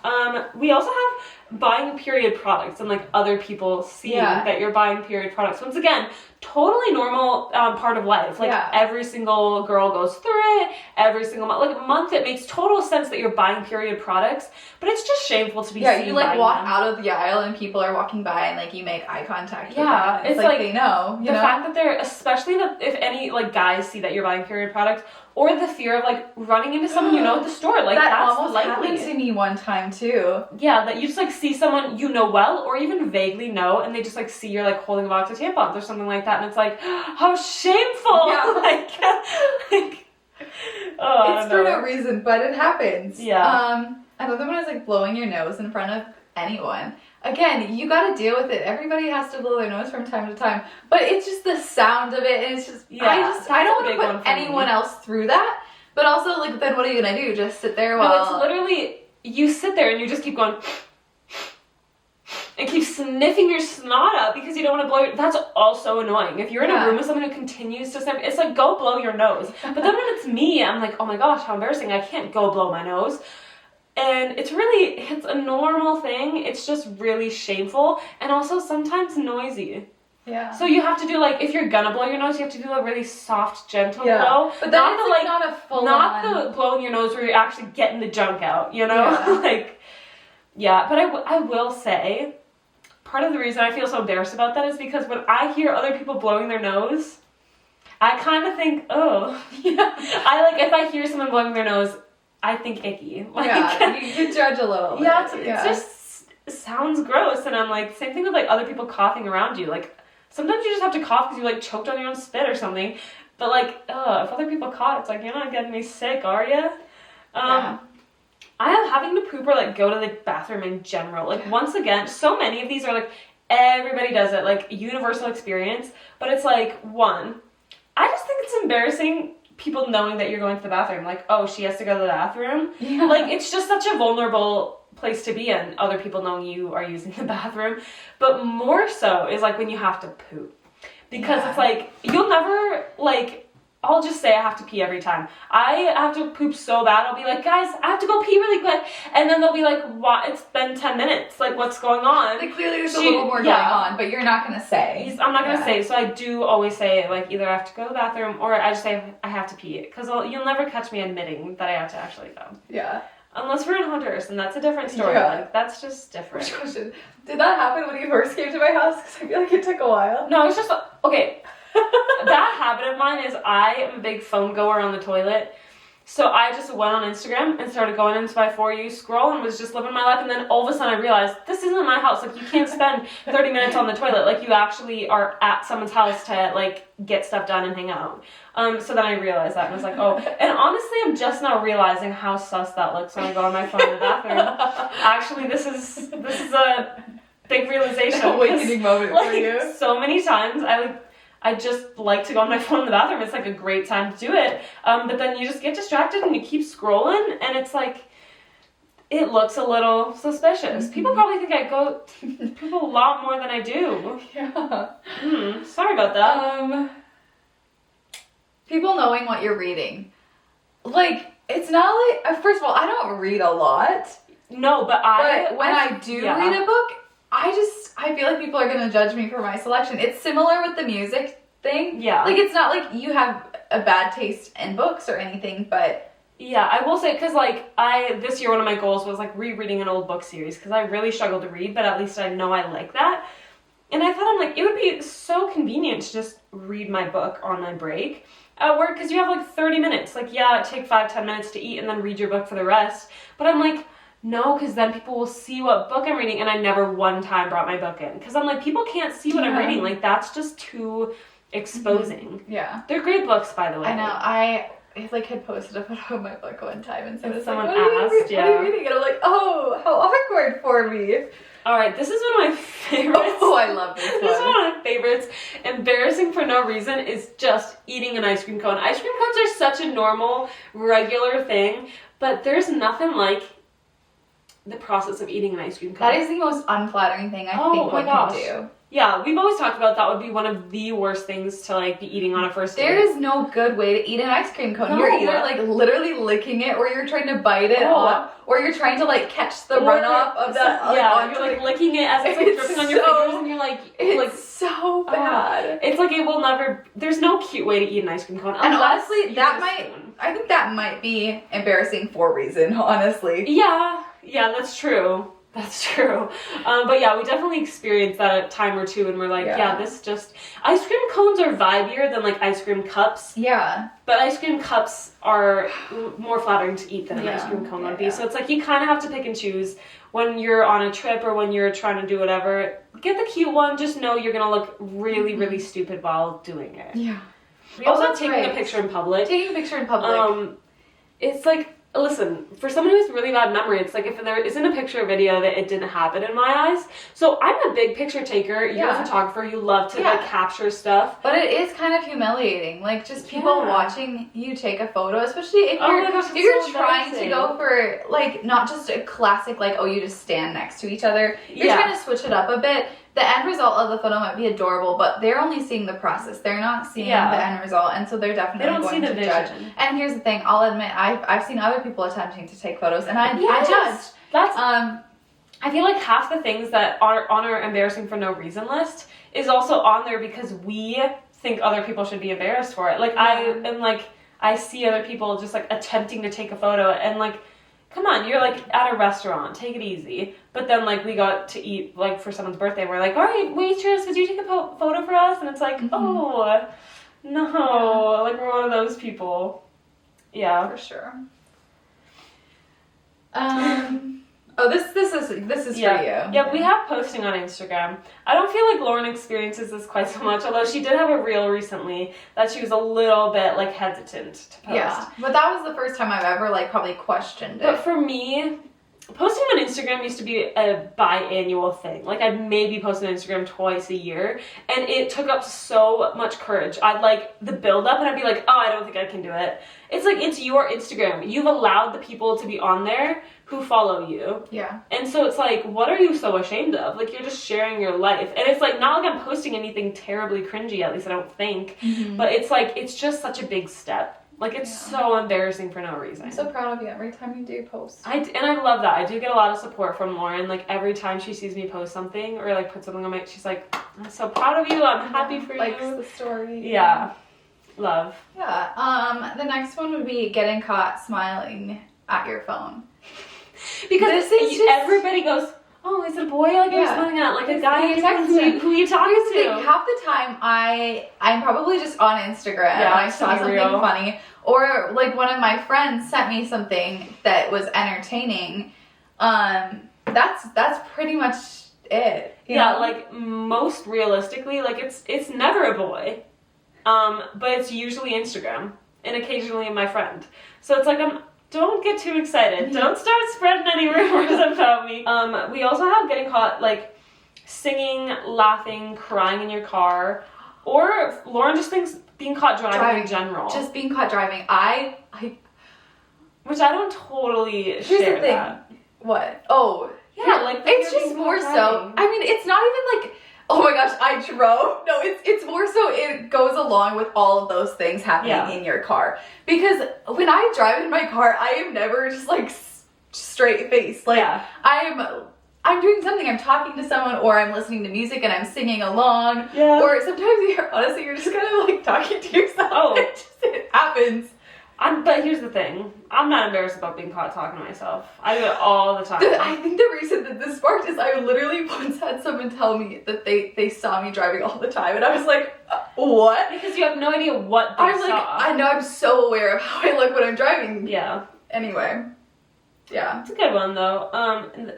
We also have buying period products and, like, other people seeing that you're buying period products. Once again, totally normal part of life. Like, every single girl goes through it. Every single month. Like, a month, it makes total sense that you're buying period products. But it's just shameful to be seen. Yeah, you, like, walk out of the aisle and people are walking by and, like, you make eye contact with them. Yeah, it's like they know. The fact that they're, especially if any, like, guys see that you're buying period products, or the fear of, like, running into someone you know at the store. Like, that that's almost likely. happened to me one time, too. Yeah, that you just, like, see someone you know well, or even vaguely know, and they just, like, see you're, like, holding a box of tampons or something like that, and it's like, how shameful! Yeah. It's for no reason, but it happens. Yeah. Another one is, like, blowing your nose in front of anyone. Again, you gotta deal with it. Everybody has to blow their nose from time to time. But it's just the sound of it, and it's just... I don't want to put anyone else through that. But also, like, then what are you gonna do? Just sit there while... No, it's literally... You sit there and you just keep going... and keep sniffing your snot up because you don't want to blow your... That's also annoying. If you're in a room with someone who continues to sniff... It's like, go blow your nose. But then when it's me, I'm like, oh my gosh, how embarrassing. I can't go blow my nose. And it's a normal thing. It's just really shameful and also sometimes noisy. Yeah. So you have to do, like, if you're gonna blow your nose, you have to do a really soft, gentle blow. But then it's, like, not a full not the blowing your nose where you're actually getting the junk out, you know? Yeah. But I will say, part of the reason I feel so embarrassed about that is because when I hear other people blowing their nose, I kind of think, oh. If I hear someone blowing their nose, I think icky. Like, you judge a little bit. It just sounds gross. And I'm like, same thing with, like, other people coughing around you. Like, sometimes you just have to cough because you, like, choked on your own spit or something. But, like, if other people cough, it's like, you're not getting me sick, are you? I am having to poop or like go to the bathroom in general. Like once again, so many of these are like everybody does it, like universal experience. But it's like one, I just think it's embarrassing people knowing that you're going to the bathroom. Like, oh, she has to go to the bathroom. Yeah. Like it's just such a vulnerable place to be in, other people knowing you are using the bathroom. But more so is like when you have to poop, because it's like you'll never like. I'll just say I have to pee every time. I have to poop so bad. I'll be like, guys, I have to go pee really quick. And then they'll be like, what? It's been 10 minutes. Like, what's going on? Like, clearly there's a little more going on, but you're not going to say. I'm not going to say. So I do always say, like, either I have to go to the bathroom or I just say I have to pee. Because you'll never catch me admitting that I have to actually go. Yeah. Unless we're in Honduras, and that's a different story. Yeah. Like, that's just different. First question. Did that happen when you first came to my house? Because I feel like it took a while. No, it's just, okay. That habit of mine is I am a big phone goer on the toilet. So I just went on Instagram and started going into my For You scroll and was just living my life. And then all of a sudden I realized, this isn't my house. Like, you can't spend 30 minutes on the toilet. Like, you actually are at someone's house to, like, get stuff done and hang out. So then I realized that and I was like, oh. And honestly, I'm just now realizing how sus that looks when I go on my phone in the bathroom. Actually, this is a big realization. Awakening moment for you. So many times I just like to go on my phone in the bathroom. It's like a great time to do it. But then you just get distracted and you keep scrolling and it's like, it looks a little suspicious. Mm-hmm. People probably think I go to a lot more than I do. Yeah. Sorry about that. People knowing what you're reading. Like, it's not like, first of all, I don't read a lot. No, but when I do read a book, I feel like people are going to judge me for my selection. It's similar with the music thing. Yeah. Like, it's not like you have a bad taste in books or anything, but... Yeah, I will say, because, like, this year one of my goals was, like, rereading an old book series, because I really struggled to read, but at least I know I like that. And I thought, I'm like, it would be so convenient to just read my book on my break at work, because you have, like, 30 minutes. Like, yeah, it take 5-10 minutes to eat and then read your book for the rest. But I'm like... No, because then people will see what book I'm reading, and I never one time brought my book in. Because I'm like, people can't see what I'm reading. Like, that's just too exposing. Mm-hmm. Yeah. They're great books, by the way. I know. I had posted a photo of my book one time, and someone like, asked, what are you reading? And I'm like, oh, how awkward for me. All right, this is one of my favorites. Oh, I love this one. This is one of my favorites. Embarrassing for no reason is just eating an ice cream cone. Ice cream cones are such a normal, regular thing, but there's nothing like the process of eating an ice cream cone. That is the most unflattering thing I think one can do. Yeah, we've always talked about that would be one of the worst things to like be eating on a first date. There is no good way to eat an ice cream cone. No. You're either like literally licking it, or you're trying to bite it off, or you're trying to like catch the runoff of that. Yeah, you're like licking it as it's like dripping on your fingers, and you're like, it's so bad. It's like it will never. There's no cute way to eat an ice cream cone. And honestly, I think that might be embarrassing for a reason. Honestly. Yeah, that's true. That's true. But yeah, we definitely experienced that a time or two and we're like, this just... Ice cream cones are vibier than like ice cream cups. Yeah. But ice cream cups are more flattering to eat than an ice cream cone would be. So it's like you kind of have to pick and choose when you're on a trip or when you're trying to do whatever. Get the cute one. Just know you're going to look really, really stupid while doing it. Yeah. Also taking a picture in public. Taking a picture in public. It's like... Listen, for someone who has really bad memory, it's like if there isn't a picture or video that it didn't happen in my eyes. So I'm a big picture taker. You're a photographer. You love to like capture stuff. But it is kind of humiliating. Like just people watching you take a photo, especially if you're trying to go for like not just a classic like you just stand next to each other. You're trying to switch it up a bit. The end result of the photo might be adorable, but they're only seeing the process. They're not seeing the end result, and so they're definitely going to judge. And here's the thing: I'll admit, I've seen other people attempting to take photos, and I judged. That's I feel like half the things that are on our embarrassing for no reason list is also on there because we think other people should be embarrassed for it. Like I see other people just like attempting to take a photo, and like, come on, you're like at a restaurant, take it easy. But then like we got to eat like for someone's birthday, we're like, all right, waitress, could you take a photo for us? And it's like, oh no, like we're one of those people. Yeah, for sure. Oh, this is for you. Yeah, we have posting on Instagram. I don't feel like Lauren experiences this quite so much, although she did have a reel recently that she was a little bit like hesitant to post. Yeah, but that was the first time I've ever like probably questioned it. But for me, posting on Instagram used to be a biannual thing. Like, I'd maybe post on Instagram twice a year, and it took up so much courage. I'd like the build up, and I'd be like, oh, I don't think I can do it. It's like, it's your Instagram. You've allowed the people to be on there who follow you. Yeah. And so it's like, what are you so ashamed of? Like, you're just sharing your life. And it's like, not like I'm posting anything terribly cringy, at least I don't think. Mm-hmm. But it's like, it's just such a big step. Like, it's so embarrassing for no reason. I'm so proud of you every time you do post. And I love that. I do get a lot of support from Lauren. Like, every time she sees me post something or, like, put something on my... She's like, I'm so proud of you. I'm happy for you. Likes the story. Yeah. Love. Yeah. The next one would be getting caught smiling at your phone. Because this is just... everybody goes... Oh, is it a boy? Like, you're smiling at, like, a guy who you talking to? Half the time, I'm probably just on Instagram and I saw something funny. Or, like, one of my friends sent me something that was entertaining. That's pretty much it. You know? Like, most realistically, like, it's never a boy. But it's usually Instagram. And occasionally my friend. So it's like, don't get too excited. Don't start spreading any rumors about me. We also have getting caught, like, singing, laughing, crying in your car. Or Lauren just thinks being caught driving in general. Just being caught driving. Which I don't totally share that. What? Oh. Yeah, like, it's just more so. I mean, it's not even like... Oh my gosh, I drove. No, it's more so it goes along with all of those things happening in your car. Because when I drive in my car, I am never just like straight faced. Like I'm doing something, I'm talking to someone, or I'm listening to music and I'm singing along. Yeah. Or sometimes you're just kind of like talking to yourself. Oh. It happens. But here's the thing. I'm not embarrassed about being caught talking to myself. I do it all the time. I think the reason that this sparked is I literally once had someone tell me that they saw me driving all the time. And I was like, what? Because you have no idea what they saw. Like, I know, I'm so aware of how I look when I'm driving. Yeah. Anyway. Yeah. It's a good one, though.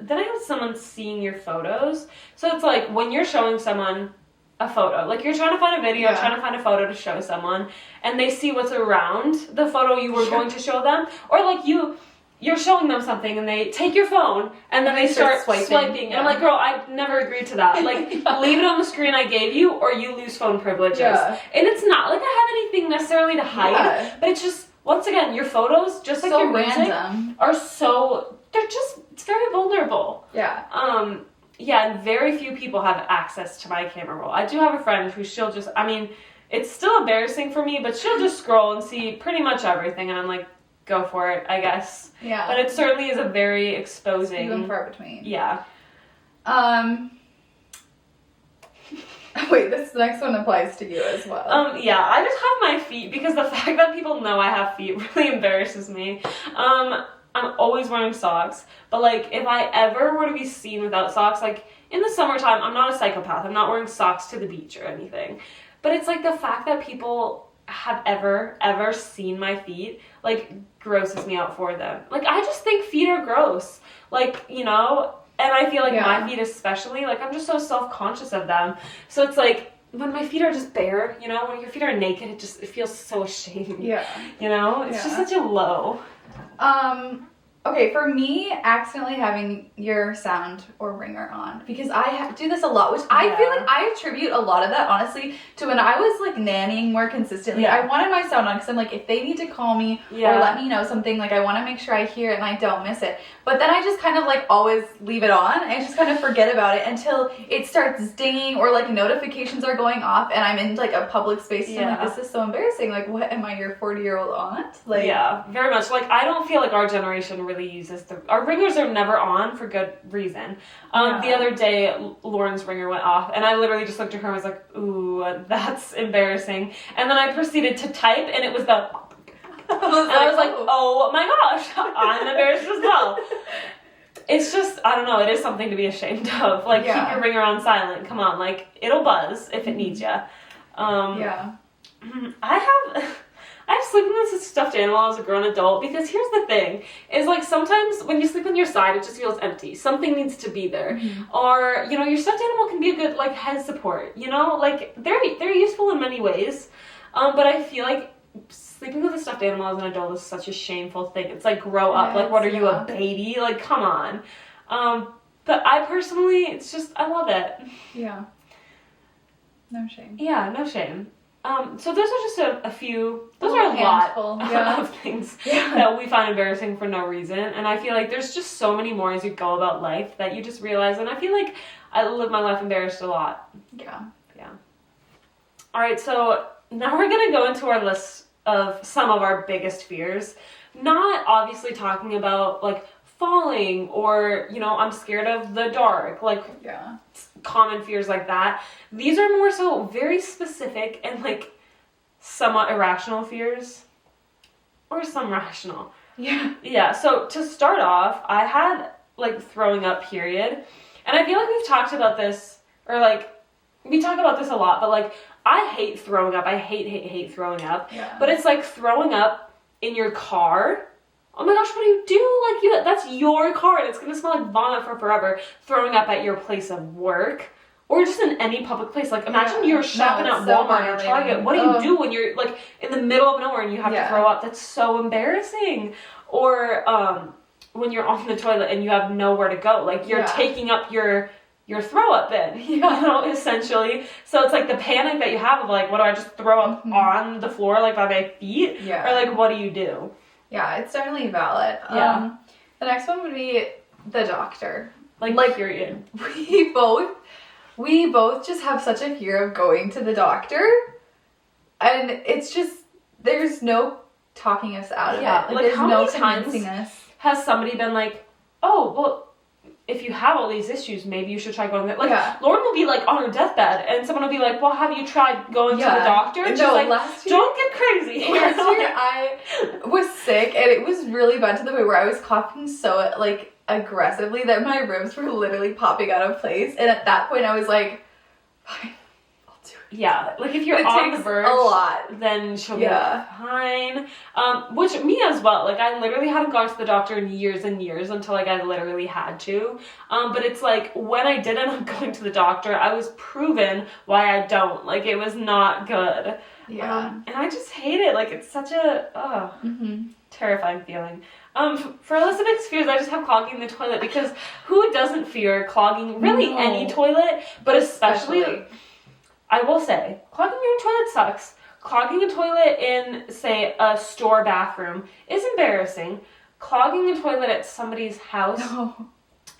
Then I have someone seeing your photos. So it's like when you're showing someone a photo, like you're trying to find a video, trying to find a photo to show someone, and they see what's around the photo you were going to show them, or like you're showing them something and they take your phone and then they start swiping. And I'm like, girl, I never agreed to that. Like, leave it on the screen I gave you, or you lose phone privileges. And it's not like I have anything necessarily to hide, but it's just, once again, your photos, just like your music, are it's very vulnerable. Yeah. And very few people have access to my camera roll. I do have a friend who it's still embarrassing for me, but she'll just scroll and see pretty much everything, and I'm like, go for it, I guess. Yeah. But it certainly is a very exposing... Few and far between. Yeah. Wait, this next one applies to you as well. I just have my feet, because the fact that people know I have feet really embarrasses me. I'm always wearing socks, but like if I ever were to be seen without socks, like in the summertime, I'm not a psychopath. I'm not wearing socks to the beach or anything. But it's like the fact that people have ever seen my feet, like, grosses me out for them. Like, I just think feet are gross. Like, you know, and I feel like my feet especially, like, I'm just so self-conscious of them. So it's like, when my feet are just bare, you know, when your feet are naked, it feels so ashamed. Yeah. You know? It's just such a low. Okay, for me, accidentally having your sound or ringer on, because I do this a lot, which I feel like I attribute a lot of that, honestly, to when I was, like, nannying more consistently. I wanted my sound on, because I'm like, if they need to call me or let me know something, like, I want to make sure I hear it and I don't miss it. But then I just kind of, like, always leave it on, and I just kind of forget about it until it starts dinging, or, like, notifications are going off, and I'm in, like, a public space, and I'm like, this is so embarrassing. Like, what, am I your 40-year-old aunt? Like, yeah, very much. Like, I don't feel like our generation really uses our ringers are never on for good reason. The other day, Lauren's ringer went off, and I literally just looked at her and was like, ooh, that's embarrassing. And then I proceeded to type, and it was the... I was like, oh my gosh, I'm embarrassed as well. It's just, I don't know, it is something to be ashamed of. Like, keep your ringer on silent. Come on, like, it'll buzz if it needs ya. I sleep with a stuffed animal as a grown adult because here's the thing, is like sometimes when you sleep on your side, it just feels empty. Something needs to be there. Mm-hmm. Or, you know, your stuffed animal can be a good like head support, you know? Like they're useful in many ways. But I feel like sleeping with a stuffed animal as an adult is such a shameful thing. It's like grow up. Like what are you, a baby? Like come on. But I personally, it's just, I love it. Yeah. No shame. Yeah, no shame. So those are just a few, those are a lot of things that we find embarrassing for no reason. And I feel like there's just so many more as you go about life that you just realize. And I feel like I live my life embarrassed a lot. Yeah. Yeah. All right, so now we're going to go into our list of some of our biggest fears. Not obviously talking about like falling or, you know, I'm scared of the dark, like common fears like that. These are more so very specific and like somewhat irrational fears, or some rational. Yeah, so to start off, I had like throwing up period, and I feel like we've talked about this, or like we talk about this a lot, but like I hate throwing up. I hate throwing up. But it's like throwing up in your car. Oh my gosh, what do you do? Like, that's your car and it's gonna smell like vomit for forever. Throwing up at your place of work or just in any public place. Like, imagine you're shopping at Walmart or Target. What do you do when you're like in the middle of nowhere and you have to throw up? That's so embarrassing. Or when you're on the toilet and you have nowhere to go. Like, you're taking up your throw up bin, you know, essentially. So it's like the panic that you have of like, what do I just throw up on the floor, like by my feet? Or like, what do you do? Yeah, it's definitely valid. The next one would be the doctor. Like period. We both just have such a fear of going to the doctor, and it's just, there's no talking us out of it. Like there's how no convincing us. Has somebody been like, oh, well, if you have all these issues, maybe you should try going there. Like, Lauren will be like on her deathbed, and someone will be like, well, have you tried going to the doctor? And she's like, don't get crazy. Last year I was sick, and it was really bad to the point where I was coughing so like aggressively that my ribs were literally popping out of place. And at that point I was like, fine, I'll do it. Yeah, like if you're on the verge, a lot. Then she'll be like, fine. Which me as well. Like I literally hadn't gone to the doctor in years and years until like I literally had to. But it's like when I did end up going to the doctor, I was proven why I don't. Like it was not good. Yeah. And I just hate it. Like it's such a terrifying feeling. For Elizabeth's fears, I just have clogging the toilet because who doesn't fear clogging really any toilet, but especially I will say, clogging your toilet sucks. Clogging a toilet in, say, a store bathroom is embarrassing. Clogging a toilet at somebody's house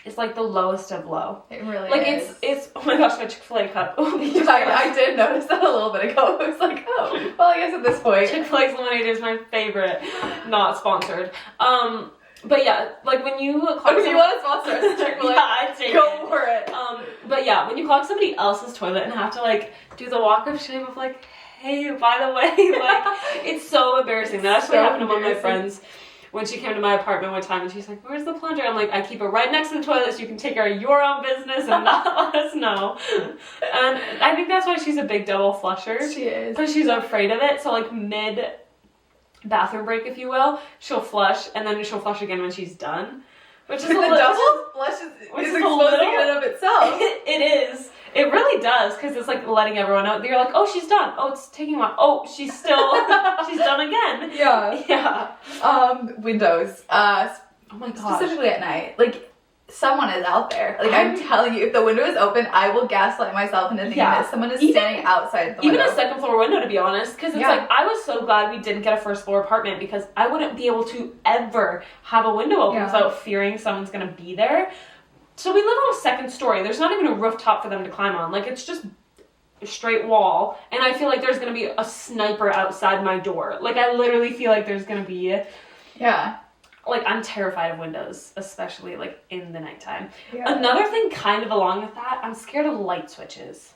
is like the lowest of low. It really like is. It's oh my gosh, my Chick-fil-A cup. I did notice that a little bit ago. I was like, oh, well, I guess at this point. Chick-fil-A's lemonade is my favorite. Not sponsored. But yeah, like when you clog if you want to sponsor us, Chick-fil-A, I'd take go for it. But yeah, when you clog somebody else's toilet and have to like do the walk of shame of like, hey, by the way, like it's so embarrassing. That actually happened to one of my friends when she came to my apartment one time and she's like, where's the plunger? I'm like, I keep it right next to the toilet so you can take care of your own business and not let us know. And I think that's why she's a big double flusher. She is. Because she's afraid of it. So like mid bathroom break, if you will, she'll flush and then she'll flush again when she's done. Which is the double flush is exposing in and of itself. It is. It really does, because it's like letting everyone know. You're like, oh, she's done. Oh, it's taking a while. Oh, she's still, she's done again. Yeah. Windows. Oh my gosh. Specifically at night. Like, someone is out there. Like, I'm telling you, if the window is open, I will gaslight myself into thinking that someone is standing outside the window. Even a second floor window, to be honest, because it's like, I was so glad we didn't get a first floor apartment, because I wouldn't be able to ever have a window open without fearing someone's going to be there. So we live on a second story. There's not even a rooftop for them to climb on. Like, it's just a straight wall. And I feel like there's going to be a sniper outside my door. Like, I literally feel like there's going to be... Yeah. Like, I'm terrified of windows, especially, like, in the nighttime. Yeah. Another thing kind of along with that, I'm scared of light switches.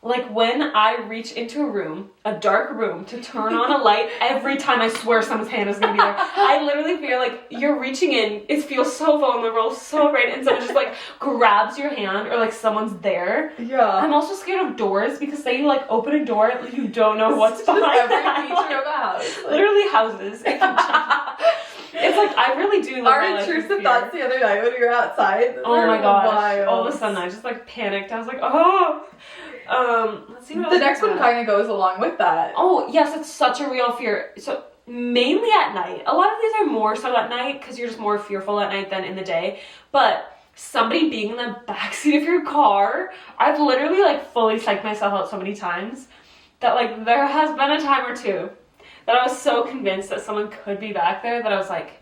Like when I reach into a dark room, to turn on a light, every time I swear someone's hand is gonna be there. I literally feel like you're reaching in, it feels so vulnerable, so right, and someone just like grabs your hand, or like someone's there. Yeah. I'm also scared of doors, because say you like open a door, you don't know what's behind that. Feature of a house. Like. Literally houses. It's like, I really do love our intrusive thoughts the other night when you were outside. Oh my gosh. All of a sudden I just like panicked. I was like, oh. Let's see what the next one kind of goes along with that. Oh, yes, it's such a real fear. So, mainly at night. A lot of these are more so at night, because you're just more fearful at night than in the day. But somebody being in the backseat of your car, I've literally like fully psyched myself out so many times that like there has been a time or two that I was so convinced that someone could be back there that I was like,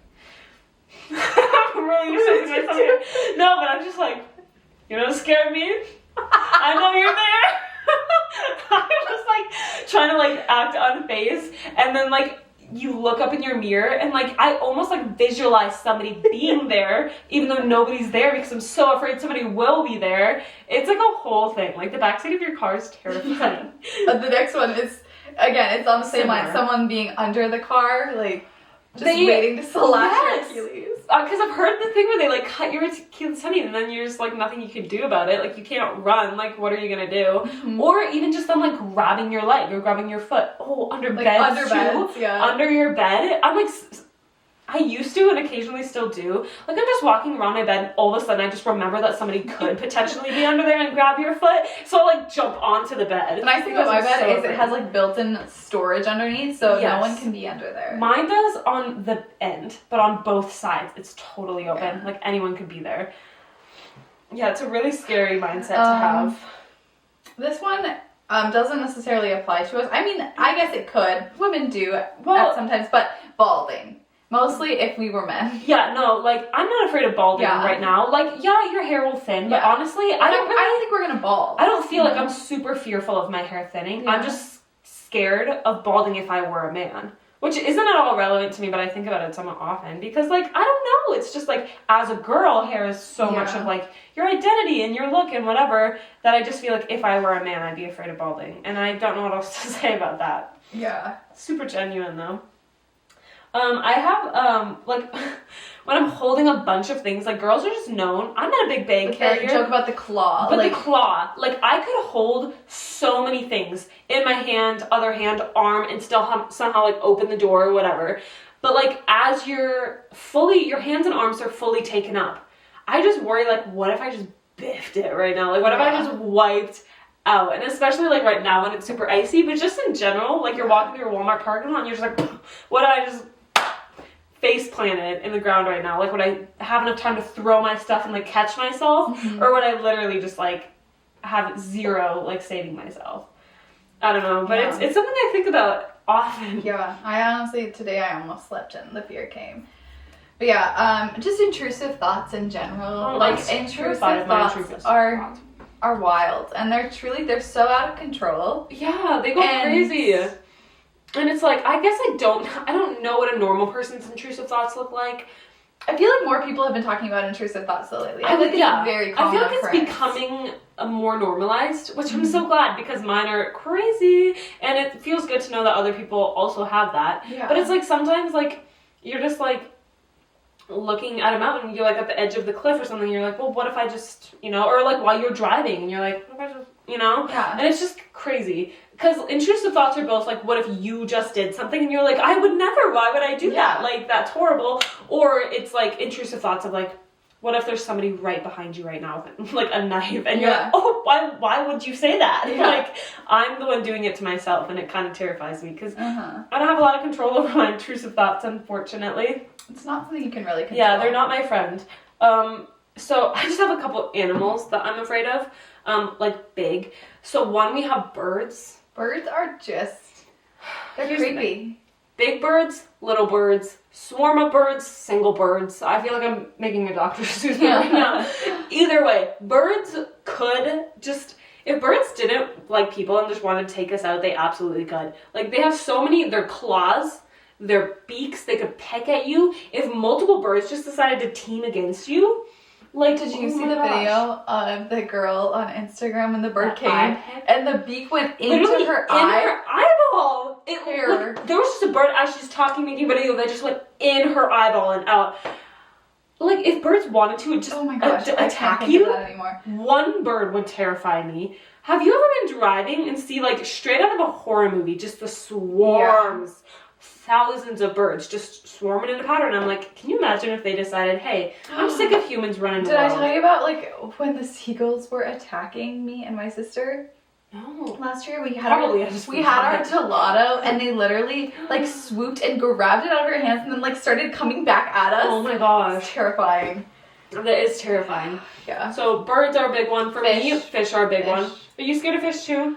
I'm really psyching myself here. No, but I'm just like, you know what scared me? I know you're there. I was like trying to like act unfazed, and then like you look up in your mirror and like I almost like visualize somebody being there even though nobody's there, because I'm so afraid somebody will be there. It's like a whole thing. Like the backseat of your car is terrifying. The next one is, again, it's on the same line. Someone being under the car, like just waiting to slash your Achilles. Because I've heard the thing where they like cut your Achilles tendon and then you're just like nothing you can do about it. Like you can't run. Like what are you gonna do? Mm-hmm. Or even just them like grabbing your leg or grabbing your foot. Oh, under like beds under too. Beds, yeah. Under your bed. I'm like, I used to and occasionally still do. Like I'm just walking around my bed and all of a sudden I just remember that somebody could potentially be under there and grab your foot. So I like jump onto the bed. The nice thing about my bed is it has like built-in storage underneath, so no one can be under there. Mine does on the end, but on both sides it's totally open. Yeah. Like anyone could be there. Yeah, it's a really scary mindset to have. This one doesn't necessarily apply to us. I mean, I guess it could. Women do at sometimes, but balding. Mostly if we were men. Yeah, no, like, I'm not afraid of balding right now. Like, yeah, your hair will thin, but honestly, I don't think we're gonna bald. I don't feel like I'm super fearful of my hair thinning. Yeah. I'm just scared of balding if I were a man. Which isn't at all relevant to me, but I think about it somewhat often. Because, like, I don't know. It's just, like, as a girl, hair is so much of, like, your identity and your look and whatever, that I just feel like if I were a man, I'd be afraid of balding. And I don't know what else to say about that. Yeah. Super genuine, though. I have, like, when I'm holding a bunch of things, like, girls are just known. I'm not a big bag carrier. Joke about the claw. But the claw. Like, I could hold so many things in my hand, other hand, arm, and still somehow, like, open the door or whatever. But, like, as your hands and arms are fully taken up, I just worry, like, what if I just biffed it right now? Like, what if I just wiped out? And especially like right now when it's super icy, but just in general, like you're walking through a Walmart parking lot and you're just like, what did I just face planted in the ground right now? Like would I have enough time to throw my stuff and like catch myself? Mm-hmm. Or would I literally just like have zero like saving myself? I don't know, but it's something I think about often. Yeah, I honestly, today I almost slept in, the fear came. But yeah, just intrusive thoughts in general. Like intrusive thoughts are wild, and they're so out of control. Yeah, they go crazy. And it's like, I guess I don't know what a normal person's intrusive thoughts look like. I feel like more people have been talking about intrusive thoughts lately. I feel like it's very common. I feel like it's becoming more normalized, which I'm so glad, because mine are crazy, and it feels good to know that other people also have that. Yeah. But it's like sometimes like you're just like looking at a mountain, you're like at the edge of the cliff or something, you're like, well, what if I just, or like while you're driving and you're like, what if I just, Yeah. And it's just crazy. Because intrusive thoughts are both like, what if you just did something and you're like, I would never, why would I do that? Like, that's horrible. Or it's like intrusive thoughts of like, what if there's somebody right behind you right now with like a knife and you're like, oh, why would you say that? Yeah. Like, I'm the one doing it to myself, and it kind of terrifies me because I don't have a lot of control over my intrusive thoughts, unfortunately. It's not something you can really control. Yeah, they're not my friend. So I just have a couple animals that I'm afraid of, like big. So one, we have birds. Birds are just, they're creepy. Big birds, little birds, swarm of birds, single birds. I feel like I'm making a Dr. Seuss book right now. Either way, birds could just, if birds didn't like people and just wanted to take us out, they absolutely could. Like, they have so many, their claws, their beaks, they could peck at you. If multiple birds just decided to team against you, Like, did you see the video of the girl on Instagram when the bird came and the beak went into her eyeball? Like, there was just a bird as she's talking, making video that just went in her eyeball and out. Like, if birds wanted to just attack you, one bird would terrify me. Have you ever been driving and see, like, straight out of a horror movie, just the swarms, thousands of birds just swarming in a pattern? I'm like, can you imagine if they decided, hey, I'm sick of humans running around? Did I tell you about, like, when the seagulls were attacking me and my sister? No. Last year we had our gelato and they literally like swooped and grabbed it out of our hands and then like started coming back at us. Oh my gosh. It's terrifying. That is terrifying. Yeah. So birds are a big one for me. Fish are a big one. Are you scared of fish too?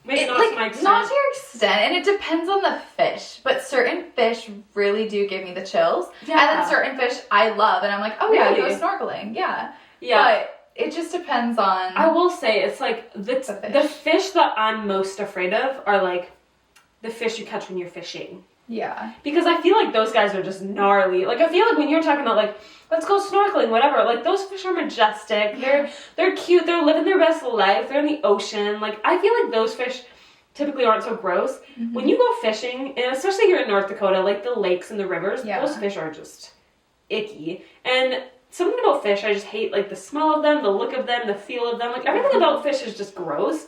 Maybe not to my extent. Not to your extent, and it depends on the fish. But certain fish really do give me the chills. Yeah. And then certain fish I love and I'm like, oh yeah, go snorkeling. Yeah. Yeah. But it just depends on... I will say, it's like, the fish that I'm most afraid of are, like, the fish you catch when you're fishing. Yeah. Because I feel like those guys are just gnarly. Like, I feel like when you're talking about, like, let's go snorkeling, whatever, like, those fish are majestic. They're cute. They're living their best life. They're in the ocean. Like, I feel like those fish typically aren't so gross. Mm-hmm. When you go fishing, and especially here in North Dakota, like, the lakes and the rivers, those fish are just icky. And... something about fish, I just hate, like, the smell of them, the look of them, the feel of them. Like, everything about fish is just gross.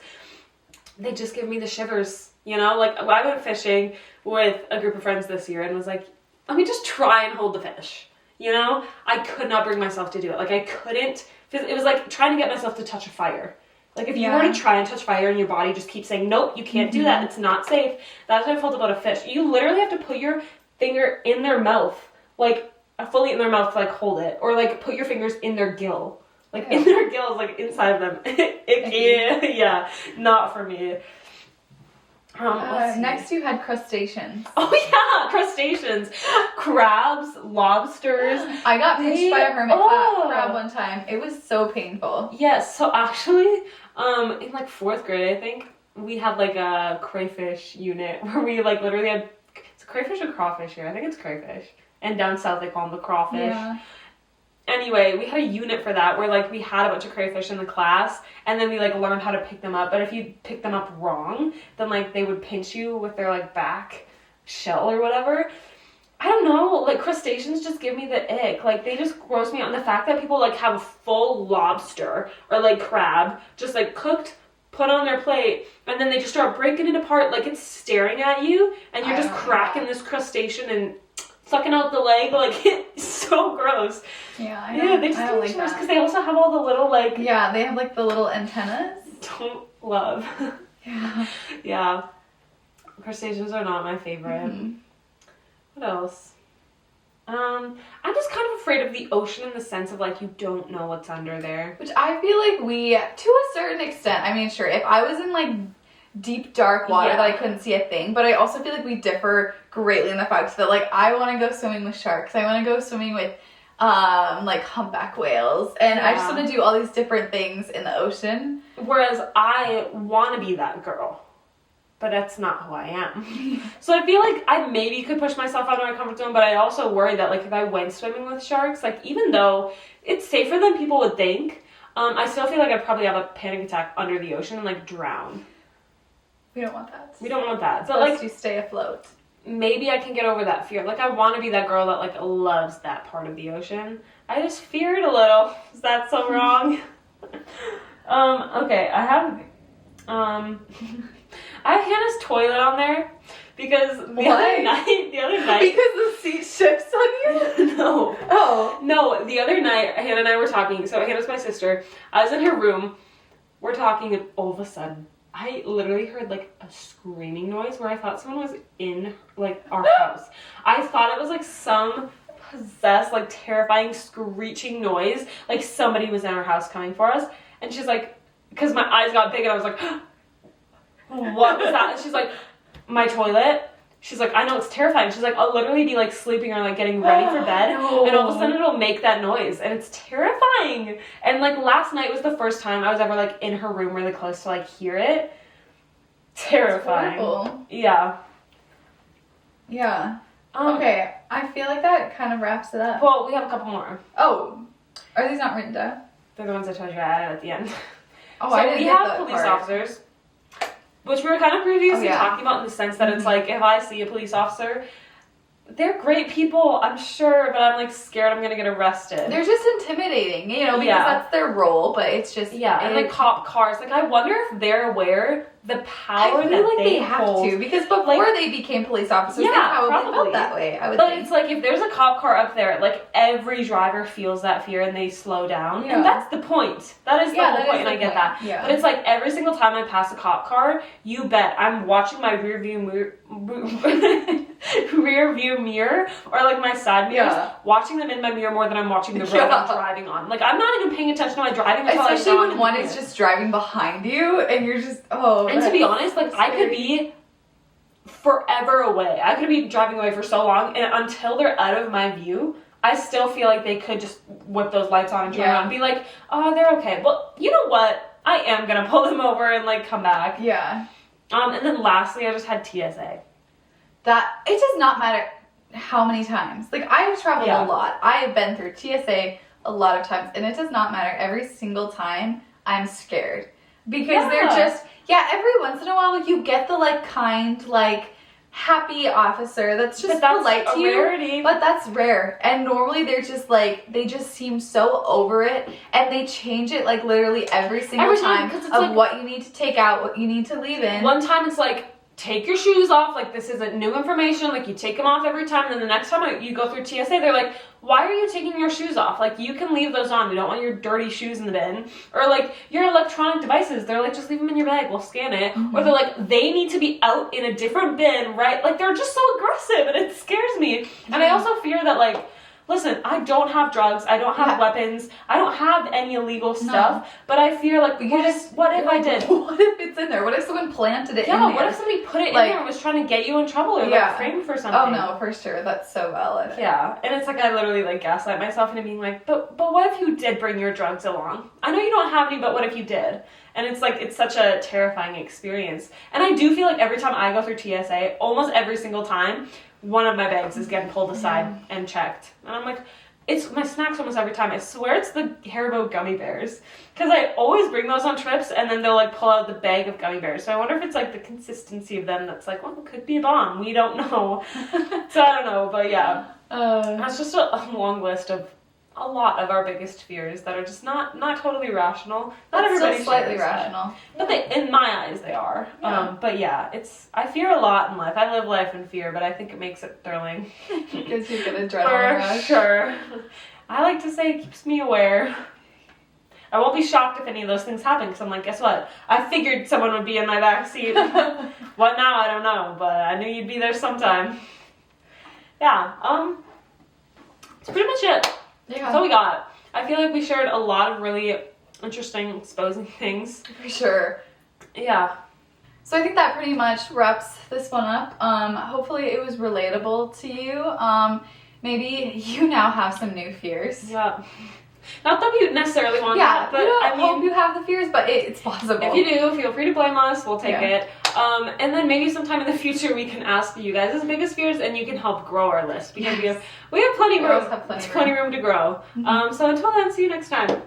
They just give me the shivers, you know? Like, I went fishing with a group of friends this year and was like, let me just try and hold the fish, you know? I could not bring myself to do it. Like, I couldn't. It was like trying to get myself to touch a fire. Like, if you were to try and touch fire and your body just keeps saying, nope, you can't do that. It's not safe. That's what I felt about a fish. You literally have to put your finger in their mouth, like, fully in their mouth to, like, hold it. Or, like, put your fingers in their gill. Like, in their gills, like, inside of them. Yeah, not for me. Next you had crustaceans. Oh, yeah, crustaceans. Crabs, lobsters. I got pinched by a hermit crab one time. It was so painful. Yes, so actually, in, like, 4th grade, I think, we had, like, a crayfish unit where we, like, literally had... It's a crayfish or crawfish here? I think it's crayfish. And down south, they call them the crawfish. Yeah. Anyway, we had a unit for that where, like, we had a bunch of crayfish in the class, and then we, like, learned how to pick them up. But if you pick them up wrong, then, like, they would pinch you with their, like, back shell or whatever. I don't know. Like, crustaceans just give me the ick. Like, they just gross me out. And the fact that people, like, have a full lobster or, like, crab just, like, cooked, put on their plate, and then they just start breaking it apart like it's staring at you, and you're just cracking this crustacean and... sucking out the leg, like, it's so gross. Yeah, I know. They just give me shivers because they also have all the little, like... yeah, they have, like, the little antennas. Don't love. Yeah. Yeah. Crustaceans are not my favorite. Mm-hmm. What else? I'm just kind of afraid of the ocean in the sense of, like, you don't know what's under there. Which I feel like we, to a certain extent, I mean, sure, if I was in, like... deep dark water that I couldn't see a thing, but I also feel like we differ greatly in the fact that, like, I want to go swimming with sharks, I want to go swimming with like humpback whales, and I just want to do all these different things in the ocean, whereas I want to be that girl, but that's not who I am. So I feel like I maybe could push myself out of my comfort zone, but I also worry that, like, if I went swimming with sharks, like, even though it's safer than people would think, I still feel like I'd probably have a panic attack under the ocean and, like, drown. We don't want that. We don't want that. So, like, to stay afloat. Maybe I can get over that fear. Like, I want to be that girl that, like, loves that part of the ocean. I just fear it a little. Is that so wrong? Okay, I have Hannah's toilet on there because the other night because the seat shifts on you? No. Oh. No, the other night Hannah and I were talking. So Hannah's my sister. I was in her room. We're talking, and all of a sudden I literally heard, like, a screaming noise where I thought someone was in, like, our house. I thought it was, like, some possessed, like, terrifying screeching noise. Like, somebody was in our house coming for us. And she's like, because my eyes got big and I was like, what was that? And she's like, my toilet. She's like, I know, it's terrifying. She's like, I'll literally be, like, sleeping or, like, getting ready for bed. No. And all of a sudden it'll make that noise. And it's terrifying. And, like, last night was the first time I was ever, like, in her room really close to, like, hear it. Terrifying. Yeah. Yeah. Okay, I feel like that kind of wraps it up. Well, we have a couple more. Oh, Are these not written down? They're the ones I told you I added at the end. Oh, so I didn't we get have that police part. officers, which we were kind of previously talking about in the sense that it's like, if I see a police officer, they're great people, I'm sure, but I'm like scared I'm gonna get arrested. They're just intimidating, you know, because that's their role, but it's just... Yeah, and like cop cars, like I wonder if they're aware the power I feel that like they have hold. to, because before they became police officers, they probably felt that way, I would think. It's like, if there's a cop car up there, like every driver feels that fear and they slow down, and that's the point. That is the whole point, and I get that. Yeah. But it's like, every single time I pass a cop car, you bet I'm watching my rear view mirror, or like my side mirrors, watching them in my mirror more than I'm watching the road I'm driving on. Like, I'm not even paying attention to my driving until especially when one is just driving behind you and you're just and to be honest, like, I could be forever away. I could be driving away for so long, and until they're out of my view, I still feel like they could just whip those lights on and turn around and be like, oh, they're okay. Well, you know what? I am gonna pull them over and like come back. Yeah. And then lastly, I just had TSA. That, it does not matter how many times. Like, I have traveled a lot. I have been through TSA a lot of times, and it does not matter. Every single time, I'm scared. Because they're just, every once in a while, like, you get the, like, kind, like, happy officer that's just polite to you. Rarity. But that's rare. And normally they're just, like, they just seem so over it, and they change it, like, literally every single time of like, what you need to take out, what you need to leave in. One time it's like, take your shoes off, like, this isn't new information, like, you take them off every time, and then the next time you go through TSA, they're like, why are you taking your shoes off? Like, you can leave those on, we don't want your dirty shoes in the bin. Or, like, your electronic devices, they're like, just leave them in your bag, we'll scan it. Or they're like, they need to be out in a different bin, right? Like, they're just so aggressive, and it scares me. And I also fear that, like, listen, I don't have drugs, I don't have weapons, I don't have any illegal stuff, but I fear, like, what if I did? What if it's in there? What if someone planted it in there? Yeah, what if somebody put it in there and was trying to get you in trouble or, like, framed for something? Oh, no, for sure. That's so valid. Yeah, and it's like, I literally, like, gaslight myself into being like, but what if you did bring your drugs along? I know you don't have any, but what if you did? And it's like, it's such a terrifying experience. And I do feel like every time I go through TSA, almost every single time, one of my bags is getting pulled aside and checked. And I'm like, it's my snacks almost every time. I swear it's the Haribo gummy bears. Because I always bring those on trips, and then they'll, like, pull out the bag of gummy bears. So I wonder if it's, like, the consistency of them that's like, well, it could be a bomb. We don't know. So I don't know, but yeah. That's just a long list of a lot of our biggest fears that are just not totally rational. Not everybody slightly rational. But they, in my eyes, they are. Yeah. But yeah, I fear a lot in life. I live life in fear, but I think it makes it thrilling. Gives you good adrenaline rush. For sure. I like to say it keeps me aware. I won't be shocked if any of those things happen, because I'm like, guess what? I figured someone would be in my backseat. What now? I don't know, but I knew you'd be there sometime. Yeah, that's pretty much it. Yeah. That's all we got. I feel like we shared a lot of really interesting, exposing things. For sure. Yeah. So I think that pretty much wraps this one up. Hopefully it was relatable to you. Maybe you now have some new fears. Yeah. Not that we necessarily want that, but I hope you have the fears, but it's possible. If you do, feel free to blame us. We'll take it. And then maybe sometime in the future we can ask you guys' biggest fears, and you can help grow our list, because we have plenty room to grow. So until then, see you next time.